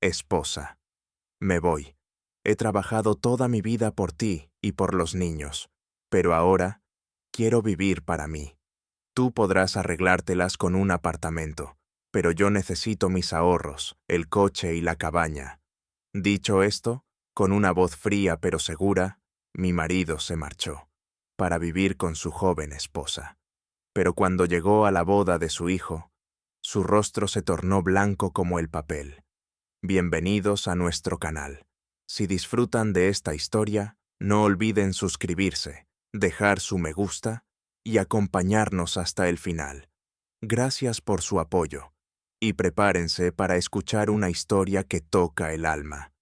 esposa. Me voy. He trabajado toda mi vida por ti y por los niños, pero ahora quiero vivir para mí. Tú podrás arreglártelas con un apartamento, pero yo necesito mis ahorros, el coche y la cabaña. Dicho esto, con una voz fría pero segura, mi marido se marchó, para vivir con su joven esposa. Pero cuando llegó a la boda de su hijo, su rostro se tornó blanco como el papel. Bienvenidos a nuestro canal. Si disfrutan de esta historia, no olviden suscribirse, dejar su me gusta y acompañarnos hasta el final. Gracias por su apoyo y prepárense para escuchar una historia que toca el alma.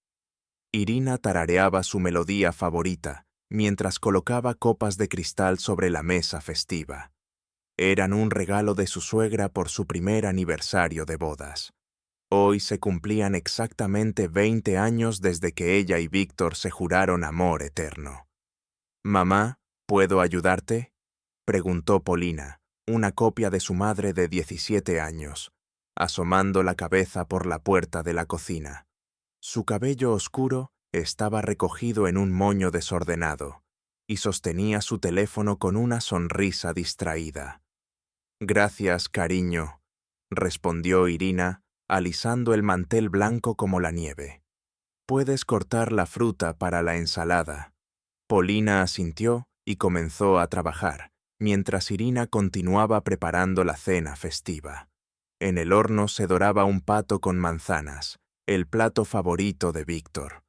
Irina tarareaba su melodía favorita mientras colocaba copas de cristal sobre la mesa festiva. Eran un regalo de su suegra por su primer aniversario de bodas. Hoy se cumplían exactamente 20 años desde que ella y Víctor se juraron amor eterno. «Mamá, ¿puedo ayudarte?», preguntó Polina, una copia de su madre de 17 años, asomando la cabeza por la puerta de la cocina. Su cabello oscuro estaba recogido en un moño desordenado y sostenía su teléfono con una sonrisa distraída. «Gracias, cariño», respondió Irina, alisando el mantel blanco como la nieve. «Puedes cortar la fruta para la ensalada». Polina asintió y comenzó a trabajar, mientras Irina continuaba preparando la cena festiva. En el horno se doraba un pato con manzanas, el plato favorito de Víctor.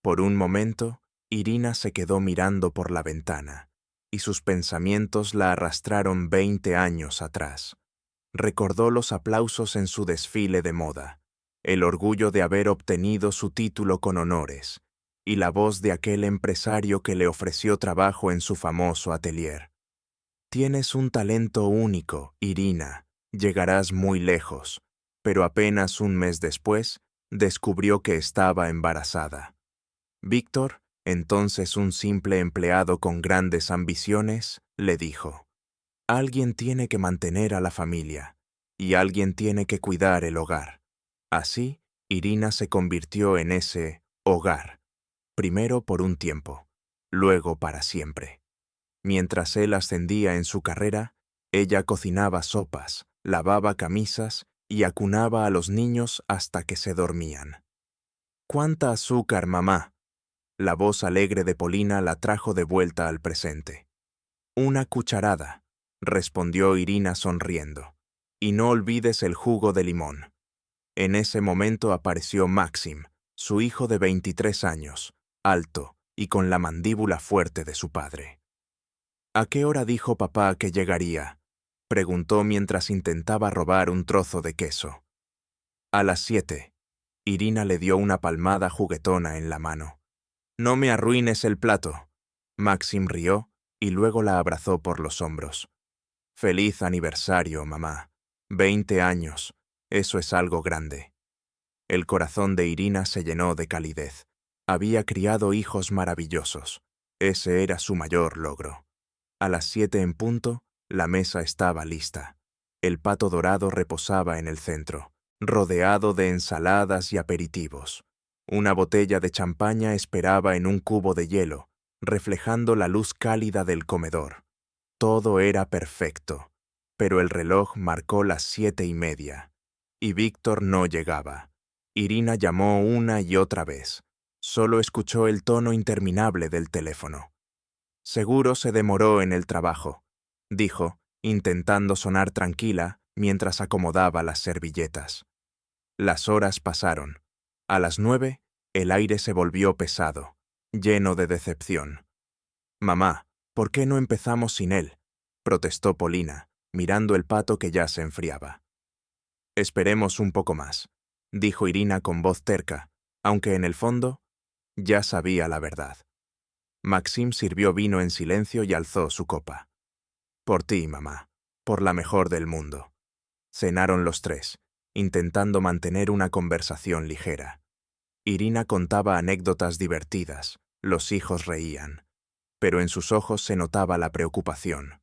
Por un momento, Irina se quedó mirando por la ventana, y sus pensamientos la arrastraron 20 años atrás. Recordó los aplausos en su desfile de moda, el orgullo de haber obtenido su título con honores, y la voz de aquel empresario que le ofreció trabajo en su famoso atelier. «Tienes un talento único, Irina, llegarás muy lejos», pero apenas un mes después, descubrió que estaba embarazada. Víctor, entonces un simple empleado con grandes ambiciones, le dijo: «Alguien tiene que mantener a la familia, y alguien tiene que cuidar el hogar». Así, Irina se convirtió en ese hogar, primero por un tiempo, luego para siempre. Mientras él ascendía en su carrera, ella cocinaba sopas, lavaba camisas y acunaba a los niños hasta que se dormían. «¿Cuánta azúcar, mamá?». La voz alegre de Polina la trajo de vuelta al presente. «Una cucharada», respondió Irina sonriendo. «Y no olvides el jugo de limón». En ese momento apareció Maxim, su hijo de 23 años, alto y con la mandíbula fuerte de su padre. «¿A qué hora dijo papá que llegaría?», preguntó mientras intentaba robar un trozo de queso. «A las 7». Irina le dio una palmada juguetona en la mano. «No me arruines el plato». Maxim rió y luego la abrazó por los hombros. «Feliz aniversario, mamá. 20 años. Eso es algo grande». El corazón de Irina se llenó de calidez. Había criado hijos maravillosos. Ese era su mayor logro. A las 7 en punto, la mesa estaba lista. El pato dorado reposaba en el centro, rodeado de ensaladas y aperitivos. Una botella de champaña esperaba en un cubo de hielo, reflejando la luz cálida del comedor. Todo era perfecto, pero el reloj marcó las 7:30, y Víctor no llegaba. Irina llamó una y otra vez. Solo escuchó el tono interminable del teléfono. «Seguro se demoró en el trabajo», dijo, intentando sonar tranquila mientras acomodaba las servilletas. Las horas pasaron. A las 9, el aire se volvió pesado, lleno de decepción. «Mamá, ¿por qué no empezamos sin él?», protestó Polina, mirando el pato que ya se enfriaba. «Esperemos un poco más», dijo Irina con voz terca, aunque en el fondo ya sabía la verdad. Maxim sirvió vino en silencio y alzó su copa. «Por ti, mamá, por la mejor del mundo». Cenaron los tres, intentando mantener una conversación ligera. Irina contaba anécdotas divertidas, los hijos reían, pero en sus ojos se notaba la preocupación.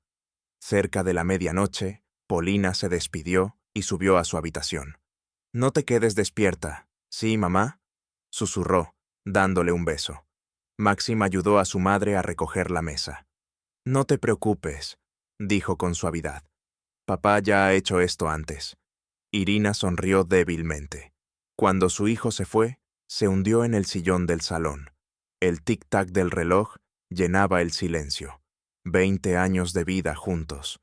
Cerca de la medianoche, Polina se despidió y subió a su habitación. «No te quedes despierta», Sí, mamá, susurró, dándole un beso. Maxim ayudó a su madre a recoger la mesa. No te preocupes, dijo con suavidad. Papá ya ha hecho esto antes. Irina sonrió débilmente. Cuando su hijo se fue, se hundió en el sillón del salón. El tic-tac del reloj llenaba el silencio. 20 años de vida juntos.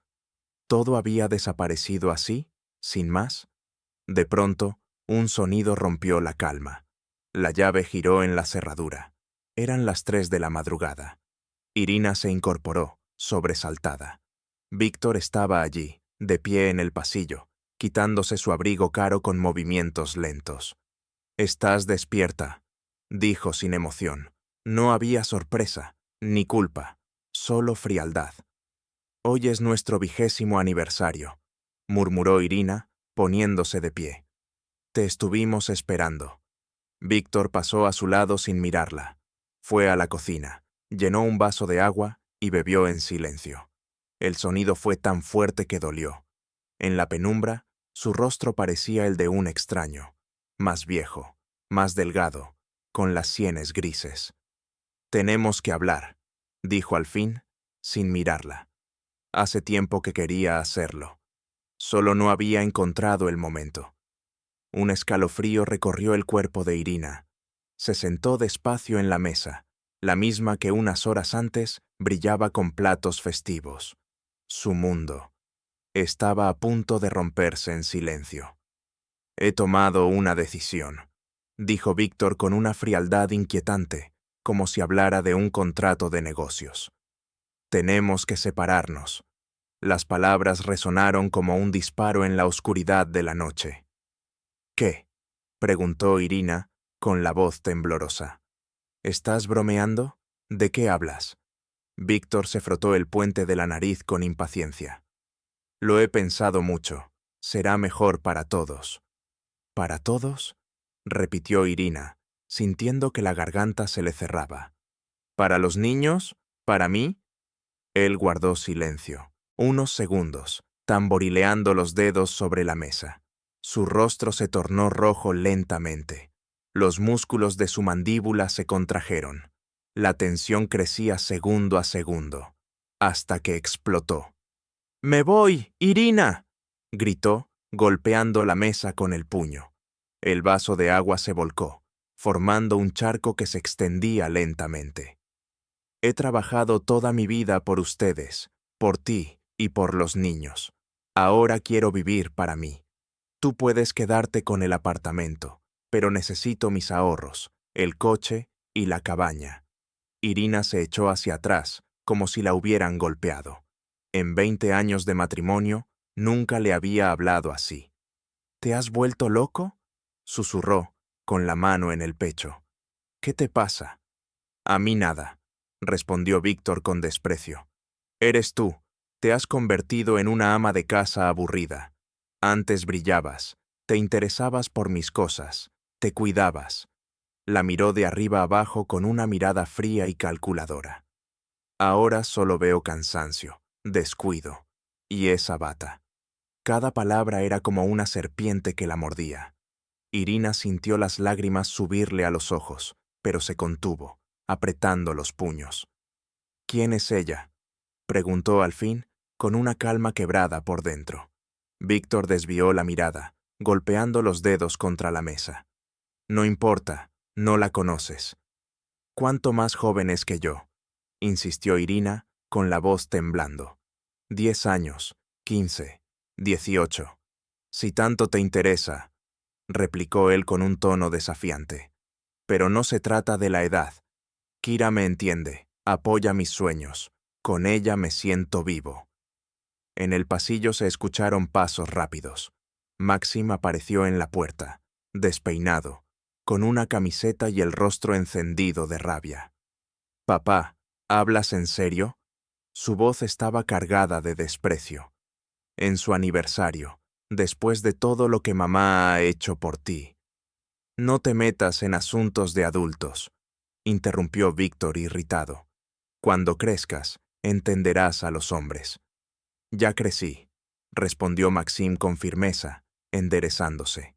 Todo había desaparecido así, sin más. De pronto, un sonido rompió la calma. La llave giró en la cerradura. Eran las 3 de la madrugada. Irina se incorporó, sobresaltada. Víctor estaba allí, de pie en el pasillo, quitándose su abrigo caro con movimientos lentos. «Estás despierta», dijo sin emoción. No había sorpresa, ni culpa, solo frialdad. «Hoy es nuestro 20º aniversario», murmuró Irina, poniéndose de pie. «Te estuvimos esperando». Víctor pasó a su lado sin mirarla. Fue a la cocina, llenó un vaso de agua y bebió en silencio. El sonido fue tan fuerte que dolió. En la penumbra, su rostro parecía el de un extraño, más viejo, más delgado, con las sienes grises. «Tenemos que hablar», dijo al fin, sin mirarla. Hace tiempo que quería hacerlo. Solo no había encontrado el momento. Un escalofrío recorrió el cuerpo de Irina. Se sentó despacio en la mesa, la misma que unas horas antes brillaba con platos festivos. Su mundo estaba a punto de romperse en silencio. «He tomado una decisión», dijo Víctor con una frialdad inquietante, como si hablara de un contrato de negocios. «Tenemos que separarnos». Las palabras resonaron como un disparo en la oscuridad de la noche. «¿Qué?», preguntó Irina, con la voz temblorosa. «¿Estás bromeando? ¿De qué hablas?» Víctor se frotó el puente de la nariz con impaciencia. «Lo he pensado mucho. Será mejor para todos». «¿Para todos?», repitió Irina, sintiendo que la garganta se le cerraba. «¿Para los niños? ¿Para mí?» Él guardó silencio, unos segundos, tamborileando los dedos sobre la mesa. Su rostro se tornó rojo lentamente. Los músculos de su mandíbula se contrajeron. La tensión crecía segundo a segundo, hasta que explotó. «¡Me voy, Irina!», gritó, golpeando la mesa con el puño. El vaso de agua se volcó, formando un charco que se extendía lentamente. «He trabajado toda mi vida por ustedes, por ti y por los niños. Ahora quiero vivir para mí. Tú puedes quedarte con el apartamento, pero necesito mis ahorros, el coche y la cabaña». Irina se echó hacia atrás, como si la hubieran golpeado. En 20 años de matrimonio, nunca le había hablado así. «¿Te has vuelto loco?», susurró, con la mano en el pecho. «¿Qué te pasa?» «A mí nada», respondió Víctor con desprecio. «Eres tú. Te has convertido en una ama de casa aburrida. Antes brillabas, te interesabas por mis cosas, te cuidabas». La miró de arriba abajo con una mirada fría y calculadora. «Ahora solo veo cansancio, descuido, y esa bata». Cada palabra era como una serpiente que la mordía. Irina sintió las lágrimas subirle a los ojos, pero se contuvo, apretando los puños. «¿Quién es ella?», preguntó al fin, con una calma quebrada por dentro. Víctor desvió la mirada, golpeando los dedos contra la mesa. «No importa, no la conoces». «¿Cuánto más joven es que yo?», insistió Irina, con la voz temblando. 10 años, 15, 18. «Si tanto te interesa», replicó él con un tono desafiante. «Pero no se trata de la edad. Kira me entiende, apoya mis sueños. Con ella me siento vivo». En el pasillo se escucharon pasos rápidos. Maxim apareció en la puerta, despeinado, con una camiseta y el rostro encendido de rabia. «Papá, ¿hablas en serio?». Su voz estaba cargada de desprecio. «En su aniversario, después de todo lo que mamá ha hecho por ti». «No te metas en asuntos de adultos», interrumpió Víctor irritado. «Cuando crezcas, entenderás a los hombres». «Ya crecí», respondió Maxim con firmeza, enderezándose.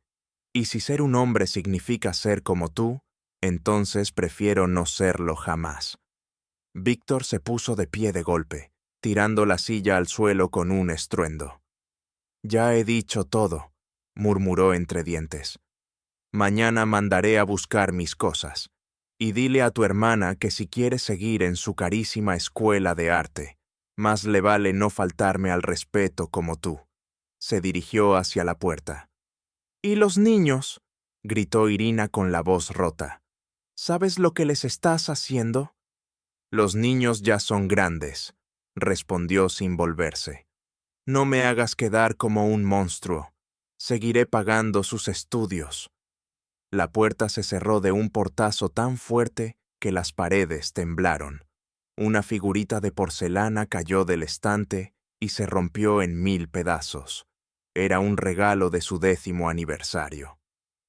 Y si ser un hombre significa ser como tú, entonces prefiero no serlo jamás. Víctor se puso de pie de golpe, tirando la silla al suelo con un estruendo. Ya he dicho todo, murmuró entre dientes. Mañana mandaré a buscar mis cosas. Y dile a tu hermana que si quiere seguir en su carísima escuela de arte, más le vale no faltarme al respeto como tú. Se dirigió hacia la puerta. ¿Y los niños?, gritó Irina con la voz rota. ¿Sabes lo que les estás haciendo? Los niños ya son grandes, respondió sin volverse. No me hagas quedar como un monstruo. Seguiré pagando sus estudios. La puerta se cerró de un portazo tan fuerte que las paredes temblaron. Una figurita de porcelana cayó del estante y se rompió en 1000 pedazos. Era un regalo de su 10º aniversario.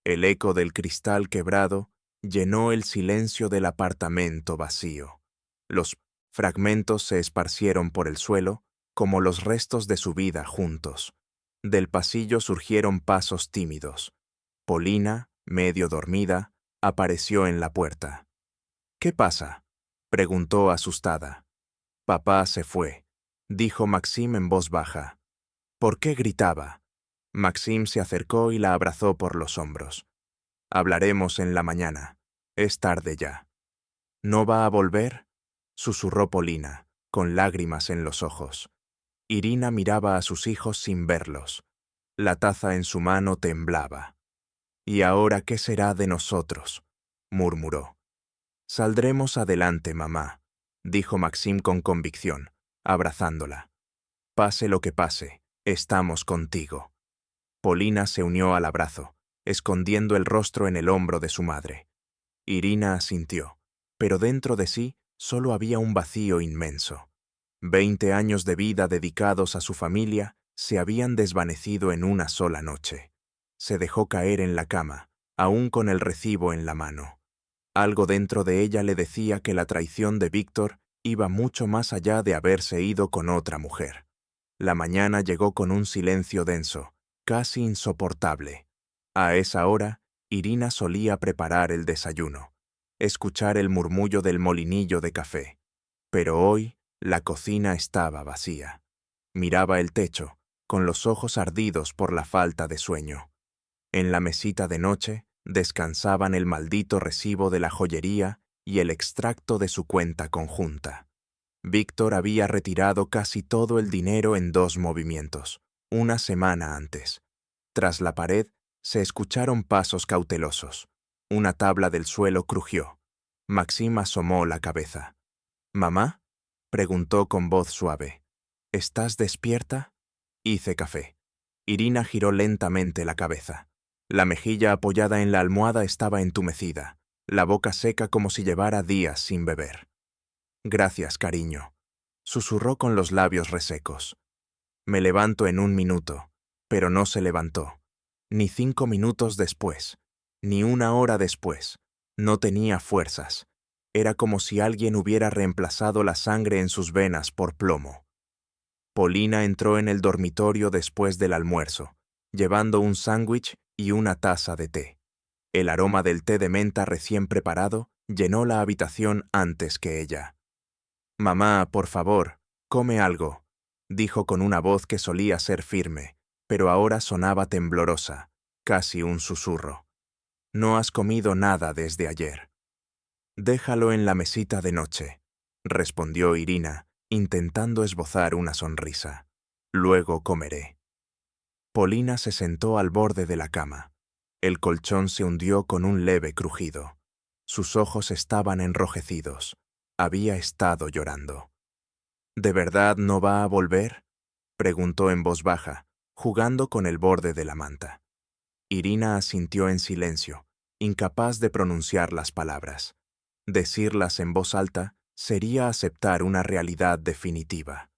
El eco del cristal quebrado llenó el silencio del apartamento vacío. Los fragmentos se esparcieron por el suelo como los restos de su vida juntos. Del pasillo surgieron pasos tímidos. Polina, medio dormida, apareció en la puerta. ¿Qué pasa?, preguntó asustada. Papá se fue, dijo Maxim en voz baja. ¿Por qué gritaba? Maxim se acercó y la abrazó por los hombros. Hablaremos en la mañana. Es tarde ya. ¿No va a volver?, susurró Polina, con lágrimas en los ojos. Irina miraba a sus hijos sin verlos. La taza en su mano temblaba. ¿Y ahora qué será de nosotros?, murmuró. Saldremos adelante, mamá, dijo Maxim con convicción, abrazándola. Pase lo que pase, estamos contigo. Polina se unió al abrazo, escondiendo el rostro en el hombro de su madre. Irina asintió, pero dentro de sí solo había un vacío inmenso. 20 años de vida dedicados a su familia se habían desvanecido en una sola noche. Se dejó caer en la cama, aún con el recibo en la mano. Algo dentro de ella le decía que la traición de Víctor iba mucho más allá de haberse ido con otra mujer. La mañana llegó con un silencio denso, casi insoportable. A esa hora, Irina solía preparar el desayuno, escuchar el murmullo del molinillo de café. Pero hoy, la cocina estaba vacía. Miraba el techo, con los ojos ardidos por la falta de sueño. En la mesita de noche descansaban el maldito recibo de la joyería y el extracto de su cuenta conjunta. Víctor había retirado casi todo el dinero en 2 movimientos, una semana antes. Tras la pared se escucharon pasos cautelosos. Una tabla del suelo crujió. Maxim asomó la cabeza. ¿Mamá?, preguntó con voz suave. ¿Estás despierta? Hice café. Irina giró lentamente la cabeza. La mejilla apoyada en la almohada estaba entumecida, la boca seca como si llevara días sin beber. Gracias, cariño, susurró con los labios resecos. Me levanto en 1 minuto, pero no se levantó. Ni 5 minutos después, ni 1 hora después. No tenía fuerzas. Era como si alguien hubiera reemplazado la sangre en sus venas por plomo. Polina entró en el dormitorio después del almuerzo, llevando un sándwich y una taza de té. El aroma del té de menta recién preparado llenó la habitación antes que ella. «Mamá, por favor, come algo», dijo con una voz que solía ser firme, pero ahora sonaba temblorosa, casi un susurro. «No has comido nada desde ayer». «Déjalo en la mesita de noche», respondió Irina, intentando esbozar una sonrisa. «Luego comeré». Polina se sentó al borde de la cama. El colchón se hundió con un leve crujido. Sus ojos estaban enrojecidos. Había estado llorando. ¿De verdad no va a volver?, preguntó en voz baja, jugando con el borde de la manta. Irina asintió en silencio, incapaz de pronunciar las palabras. Decirlas en voz alta sería aceptar una realidad definitiva.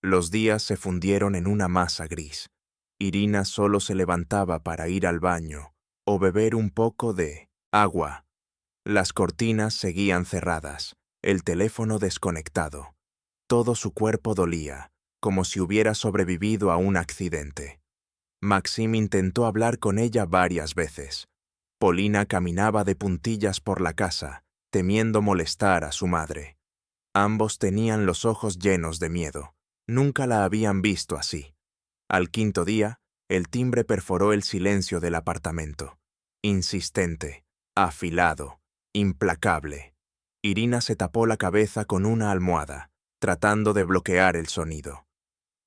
Los días se fundieron en una masa gris. Irina solo se levantaba para ir al baño o beber un poco de agua. Las cortinas seguían cerradas, el teléfono desconectado. Todo su cuerpo dolía, como si hubiera sobrevivido a un accidente. Maxim intentó hablar con ella varias veces. Polina caminaba de puntillas por la casa, temiendo molestar a su madre. Ambos tenían los ojos llenos de miedo. Nunca la habían visto así. Al quinto día, el timbre perforó el silencio del apartamento. Insistente, afilado, implacable. Irina se tapó la cabeza con una almohada, tratando de bloquear el sonido.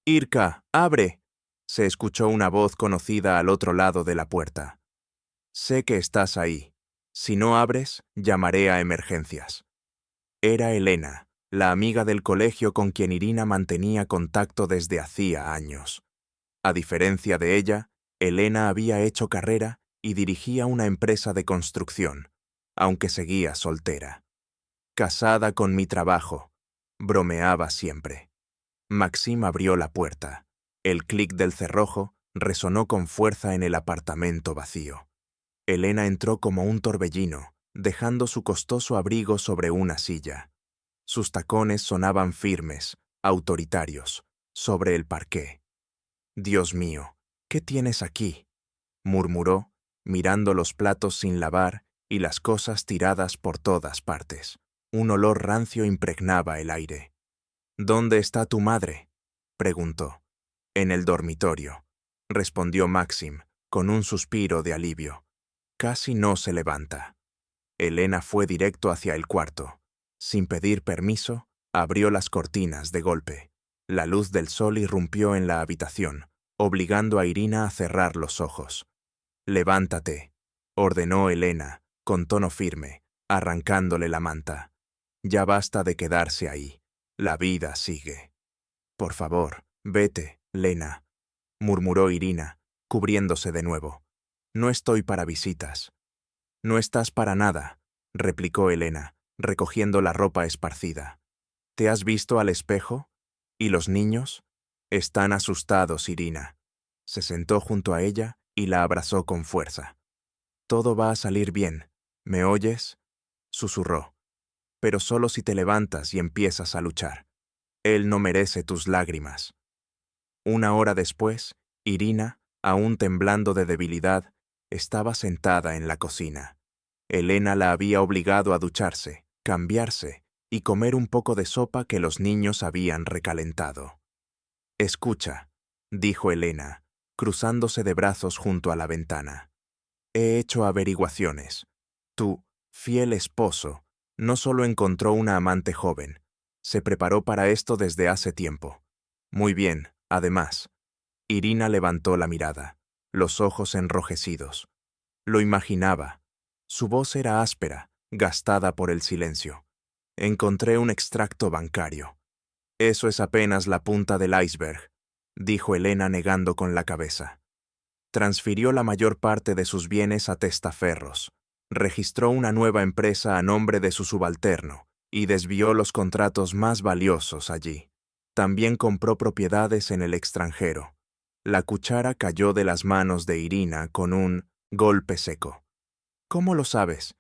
«Irka, abre», se escuchó una voz conocida al otro lado de la puerta. «Sé que estás ahí. Si no abres, llamaré a emergencias». Era Elena, la amiga del colegio con quien Irina mantenía contacto desde hacía años. A diferencia de ella, Elena había hecho carrera y dirigía una empresa de construcción, aunque seguía soltera. «Casada con mi trabajo», bromeaba siempre. Maxim abrió la puerta. El clic del cerrojo resonó con fuerza en el apartamento vacío. Elena entró como un torbellino, dejando su costoso abrigo sobre una silla. Sus tacones sonaban firmes, autoritarios, sobre el parqué. «Dios mío, ¿qué tienes aquí?», murmuró, mirando los platos sin lavar y las cosas tiradas por todas partes. Un olor rancio impregnaba el aire. «¿Dónde está tu madre?», preguntó. «En el dormitorio», respondió Maxim, con un suspiro de alivio. «Casi no se levanta». Elena fue directo hacia el cuarto. Sin pedir permiso, abrió las cortinas de golpe. La luz del sol irrumpió en la habitación, obligando a Irina a cerrar los ojos. «Levántate», ordenó Elena, con tono firme, arrancándole la manta. «Ya basta de quedarse ahí. La vida sigue». «Por favor, vete, Lena», murmuró Irina, cubriéndose de nuevo. «No estoy para visitas». «No estás para nada», replicó Elena, recogiendo la ropa esparcida. «¿Te has visto al espejo? ¿Y los niños?» «Están asustados, Irina». Se sentó junto a ella y la abrazó con fuerza. «Todo va a salir bien. ¿Me oyes?», susurró. «Pero solo si te levantas y empiezas a luchar. Él no merece tus lágrimas». Una hora después, Irina, aún temblando de debilidad, estaba sentada en la cocina. Elena la había obligado a ducharse, cambiarse y comer un poco de sopa que los niños habían recalentado. «Escucha», dijo Elena, cruzándose de brazos junto a la ventana. «He hecho averiguaciones. Tu fiel esposo no solo encontró una amante joven, se preparó para esto desde hace tiempo. Muy bien, además». Irina levantó la mirada, los ojos enrojecidos. Lo imaginaba. Su voz era áspera, gastada por el silencio. «Encontré un extracto bancario». «Eso es apenas la punta del iceberg», dijo Elena negando con la cabeza. Transfirió la mayor parte de sus bienes a testaferros, registró una nueva empresa a nombre de su subalterno y desvió los contratos más valiosos allí. También compró propiedades en el extranjero. La cuchara cayó de las manos de Irina con un golpe seco. «¿Cómo lo sabes?»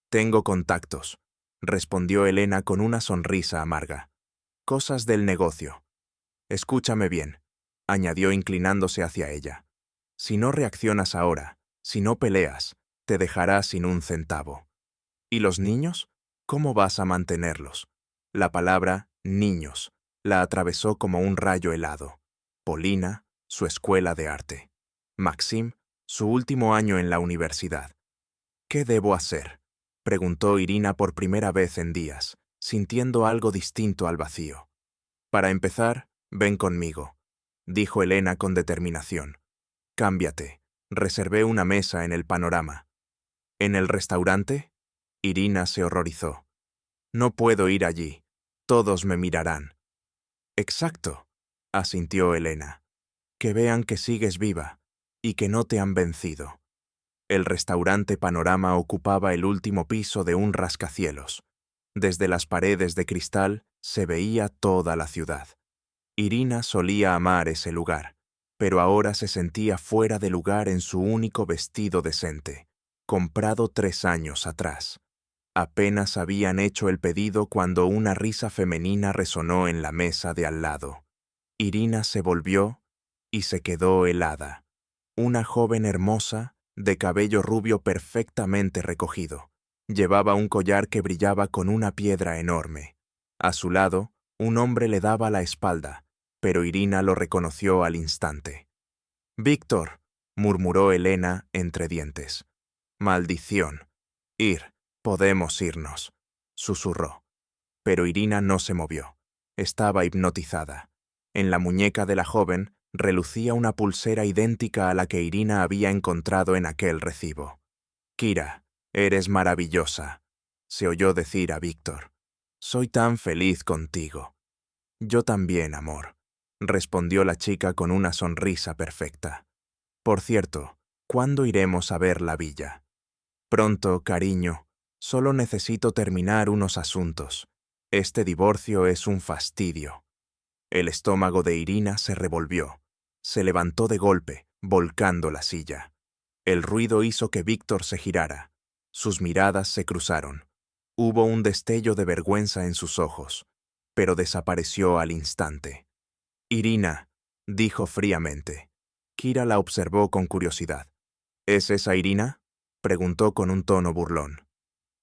«Tengo contactos», respondió Elena con una sonrisa amarga. «Cosas del negocio». «Escúchame bien», añadió inclinándose hacia ella. «Si no reaccionas ahora, si no peleas, te dejará sin un centavo». «¿Y los niños? ¿Cómo vas a mantenerlos?» La palabra «niños» la atravesó como un rayo helado. Polina, su escuela de arte. Maxim, su último año en la universidad. «¿Qué debo hacer?», preguntó Irina por primera vez en días, sintiendo algo distinto al vacío. «Para empezar, ven conmigo», dijo Elena con determinación. «Cámbiate. Reservé una mesa en el Panorama». «¿En el restaurante?». Irina se horrorizó. «No puedo ir allí. Todos me mirarán». «Exacto», asintió Elena. «Que vean que sigues viva y que no te han vencido». El restaurante Panorama ocupaba el último piso de un rascacielos. Desde las paredes de cristal se veía toda la ciudad. Irina solía amar ese lugar, pero ahora se sentía fuera de lugar en su único vestido decente, comprado 3 años atrás. Apenas habían hecho el pedido cuando una risa femenina resonó en la mesa de al lado. Irina se volvió y se quedó helada. una joven hermosa, de cabello rubio perfectamente recogido. Llevaba un collar que brillaba con una piedra enorme. A su lado, un hombre le daba la espalda, pero Irina lo reconoció al instante. «Víctor», murmuró Elena entre dientes. «Maldición. Podemos irnos», susurró. Pero Irina no se movió. Estaba hipnotizada. En la muñeca de la joven relucía una pulsera idéntica a la que Irina había encontrado en aquel recibo. «Kira, eres maravillosa», se oyó decir a Víctor. «Soy tan feliz contigo». «Yo también, amor», respondió la chica con una sonrisa perfecta. «Por cierto, ¿cuándo iremos a ver la villa?» «Pronto, cariño. Solo necesito terminar unos asuntos. Este divorcio es un fastidio». El estómago de Irina se revolvió. Se levantó de golpe, volcando la silla. El ruido hizo que Víctor se girara. Sus miradas se cruzaron. Hubo un destello de vergüenza en sus ojos, pero desapareció al instante. «Irina», dijo fríamente. Kira la observó con curiosidad. «¿Es esa Irina?», preguntó con un tono burlón.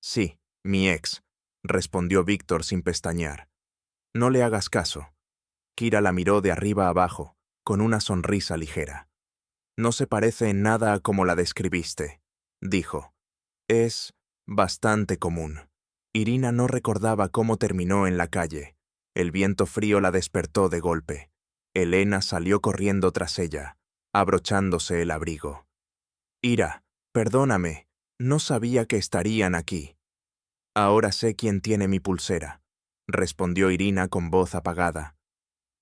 «Sí, mi ex», respondió Víctor sin pestañear. «No le hagas caso». Kira la miró de arriba abajo, con una sonrisa ligera. «No se parece en nada a como la describiste», dijo. «Es bastante común». Irina no recordaba cómo terminó en la calle. El viento frío la despertó de golpe. Elena salió corriendo tras ella, abrochándose el abrigo. «Ira, perdóname, no sabía que estarían aquí». «Ahora sé quién tiene mi pulsera», respondió Irina con voz apagada.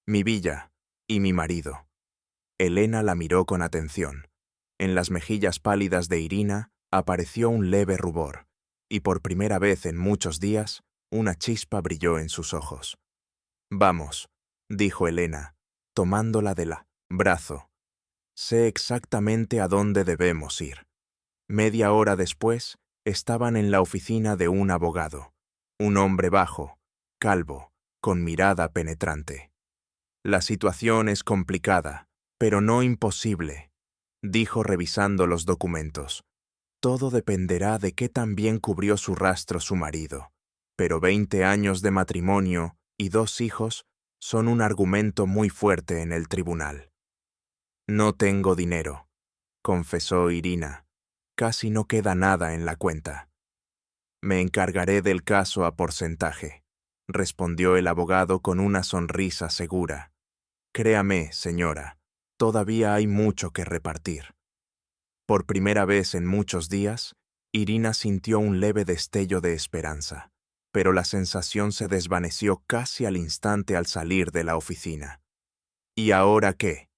«Mi villa y mi marido». Elena la miró con atención. En las mejillas pálidas de Irina apareció un leve rubor, y por primera vez en muchos días, una chispa brilló en sus ojos. «Vamos», dijo Elena, tomándola del brazo. «Sé exactamente a dónde debemos ir». Media hora después, estaban en la oficina de un abogado, un hombre bajo, calvo, con mirada penetrante. «La situación es complicada, pero no imposible», dijo revisando los documentos. «Todo dependerá de qué tan bien cubrió su rastro su marido, pero 20 años de matrimonio y 2 hijos son un argumento muy fuerte en el tribunal». «No tengo dinero», confesó Irina. «Casi no queda nada en la cuenta». «Me encargaré del caso a porcentaje», respondió el abogado con una sonrisa segura. «Créame, señora, todavía hay mucho que repartir». Por primera vez en muchos días, Irina sintió un leve destello de esperanza, pero la sensación se desvaneció casi al instante al salir de la oficina. «¿Y ahora qué?»,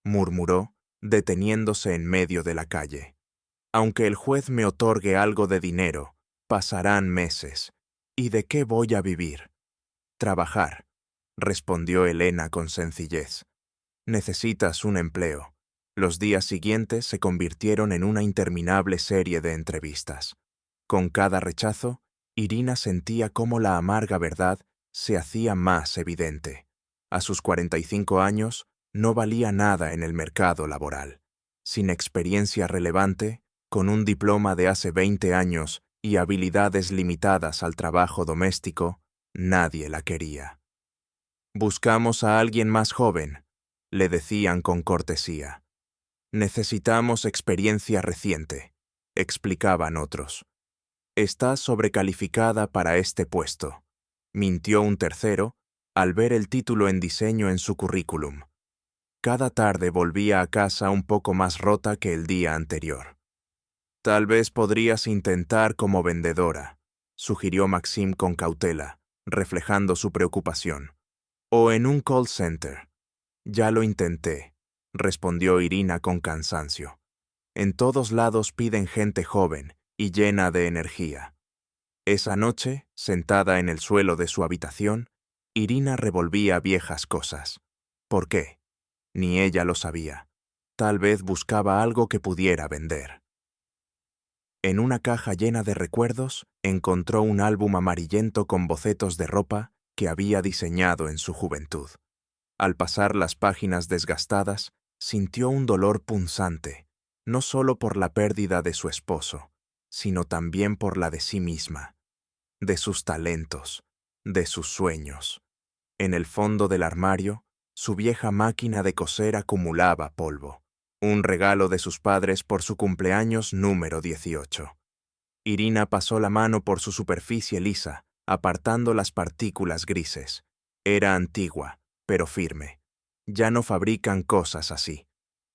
murmuró, deteniéndose en medio de la calle. «Aunque el juez me otorgue algo de dinero, pasarán meses. ¿Y de qué voy a vivir?». «Trabajar», respondió Elena con sencillez. «Necesitas un empleo». Los días siguientes se convirtieron en una interminable serie de entrevistas. Con cada rechazo, Irina sentía cómo la amarga verdad se hacía más evidente. A sus 45 años, no valía nada en el mercado laboral. Sin experiencia relevante, con un diploma de hace 20 años y habilidades limitadas al trabajo doméstico, nadie la quería. «Buscamos a alguien más joven», le decían con cortesía. «Necesitamos experiencia reciente», explicaban otros. «Estás sobrecalificada para este puesto», mintió un tercero al ver el título en diseño en su currículum. Cada tarde volvía a casa un poco más rota que el día anterior. «Tal vez podrías intentar como vendedora», sugirió Maxim con cautela, reflejando su preocupación. «O en un call center». «Ya lo intenté», respondió Irina con cansancio. «En todos lados piden gente joven y llena de energía». Esa noche, sentada en el suelo de su habitación, Irina revolvía viejas cosas. ¿Por qué? Ni ella lo sabía. Tal vez buscaba algo que pudiera vender. En una caja llena de recuerdos, encontró un álbum amarillento con bocetos de ropa que había diseñado en su juventud. Al pasar las páginas desgastadas, sintió un dolor punzante, no solo por la pérdida de su esposo, sino también por la de sí misma, de sus talentos, de sus sueños. En el fondo del armario, su vieja máquina de coser acumulaba polvo, un regalo de sus padres por su cumpleaños número 18. Irina pasó la mano por su superficie lisa, apartando las partículas grises. Era antigua, pero firme. Ya no fabrican cosas así.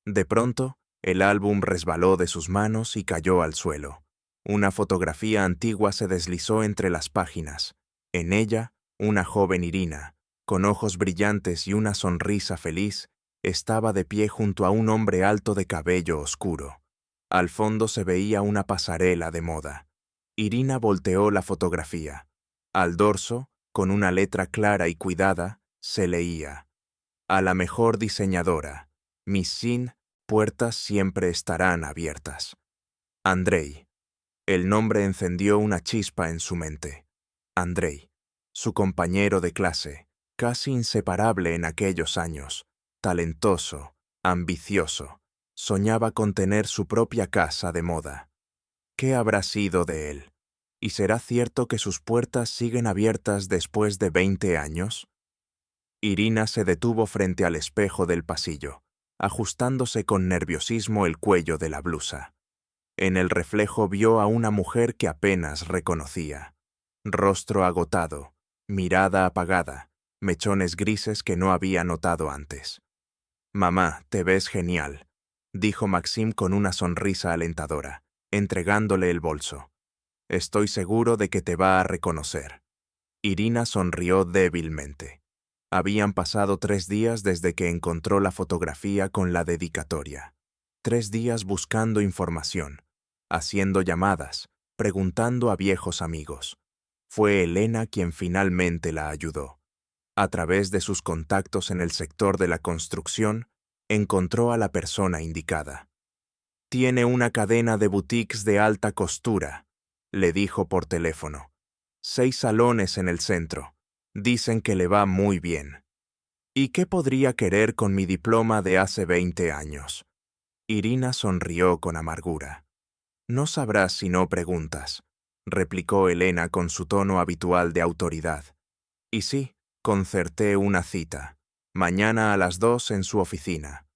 De pronto, el álbum resbaló de sus manos y cayó al suelo. Una fotografía antigua se deslizó entre las páginas. En ella, una joven Irina, con ojos brillantes y una sonrisa feliz, estaba de pie junto a un hombre alto de cabello oscuro. Al fondo se veía una pasarela de moda. Irina volteó la fotografía. Al dorso, con una letra clara y cuidada, se leía: a la mejor diseñadora, Miss Sin, puertas siempre estarán abiertas. Andrei. El nombre encendió una chispa en su mente. Andrei, su compañero de clase, casi inseparable en aquellos años, talentoso, ambicioso, soñaba con tener su propia casa de moda. ¿Qué habrá sido de él? ¿Y será cierto que sus puertas siguen abiertas después de 20 años? Irina se detuvo frente al espejo del pasillo, ajustándose con nerviosismo el cuello de la blusa. En el reflejo vio a una mujer que apenas reconocía. Rostro agotado, mirada apagada, mechones grises que no había notado antes. «Mamá, te ves genial», dijo Maxim con una sonrisa alentadora, entregándole el bolso. «Estoy seguro de que te va a reconocer». Irina sonrió débilmente. Habían pasado 3 días desde que encontró la fotografía con la dedicatoria. 3 días buscando información, haciendo llamadas, preguntando a viejos amigos. Fue Elena quien finalmente la ayudó. A través de sus contactos en el sector de la construcción, encontró a la persona indicada. «Tiene una cadena de boutiques de alta costura», le dijo por teléfono. 6 salones en el centro. Dicen que le va muy bien. ¿Y qué podría querer con mi diploma de hace 20 años? Irina sonrió con amargura. «No sabrás si no preguntas», replicó Elena con su tono habitual de autoridad. «Y sí, concerté una cita. Mañana a las 2 en su oficina».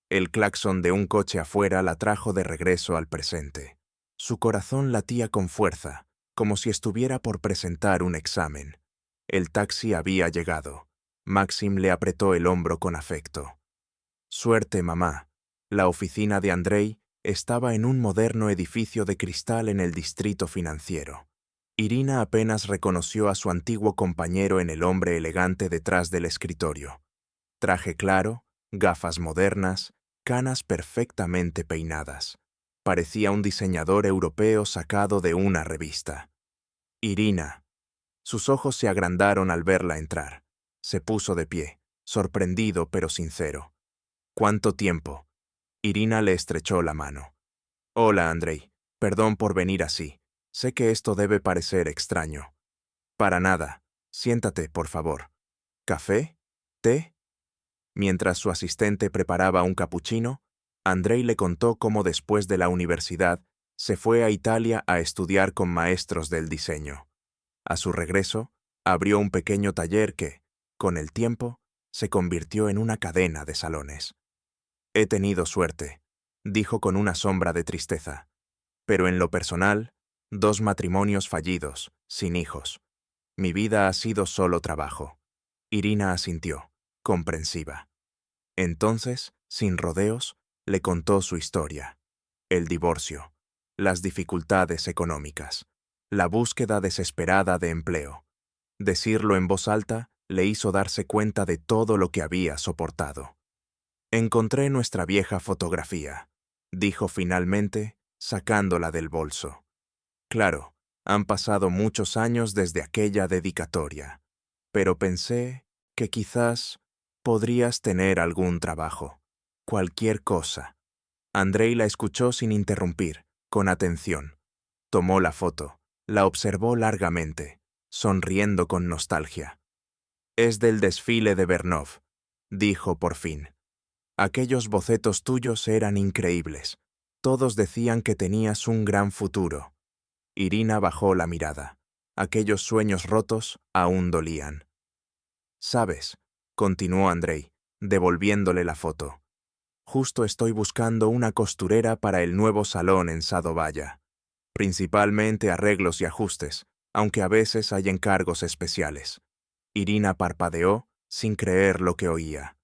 El claxon de un coche afuera la trajo de regreso al presente. Su corazón latía con fuerza, como si estuviera por presentar un examen. El taxi había llegado. Maxim le apretó el hombro con afecto. «Suerte, mamá». La oficina de Andrei estaba en un moderno edificio de cristal en el distrito financiero. Irina apenas reconoció a su antiguo compañero en el hombre elegante detrás del escritorio. Traje claro, gafas modernas, canas perfectamente peinadas. Parecía un diseñador europeo sacado de una revista. «Irina». Sus ojos se agrandaron al verla entrar. Se puso de pie, sorprendido pero sincero. «¿Cuánto tiempo?» Irina le estrechó la mano. «Hola, Andrei. Perdón por venir así. Sé que esto debe parecer extraño». «Para nada. Siéntate, por favor. ¿Café? ¿Té?» Mientras su asistente preparaba un capuchino, Andrei le contó cómo después de la universidad se fue a Italia a estudiar con maestros del diseño. A su regreso, abrió un pequeño taller que, con el tiempo, se convirtió en una cadena de salones. «He tenido suerte», dijo con una sombra de tristeza. «Pero en lo personal, 2 matrimonios fallidos, sin hijos. Mi vida ha sido solo trabajo». Irina asintió, comprensiva. Entonces, sin rodeos, le contó su historia. El divorcio, las dificultades económicas, la búsqueda desesperada de empleo. Decirlo en voz alta le hizo darse cuenta de todo lo que había soportado. «Encontré nuestra vieja fotografía», dijo finalmente, sacándola del bolso. «Claro, han pasado muchos años desde aquella dedicatoria, pero pensé que quizás podrías tener algún trabajo, cualquier cosa». Andrei la escuchó sin interrumpir, con atención. Tomó la foto, la observó largamente, sonriendo con nostalgia. «Es del desfile de Bernov», dijo por fin. Aquellos bocetos tuyos eran increíbles. Todos decían que tenías un gran futuro. Irina bajó la mirada. Aquellos sueños rotos aún dolían. «¿Sabes?», continuó Andrei, devolviéndole la foto. «Justo estoy buscando una costurera para el nuevo salón en Sadovaya. Principalmente arreglos y ajustes, aunque a veces hay encargos especiales». Irina parpadeó sin creer lo que oía.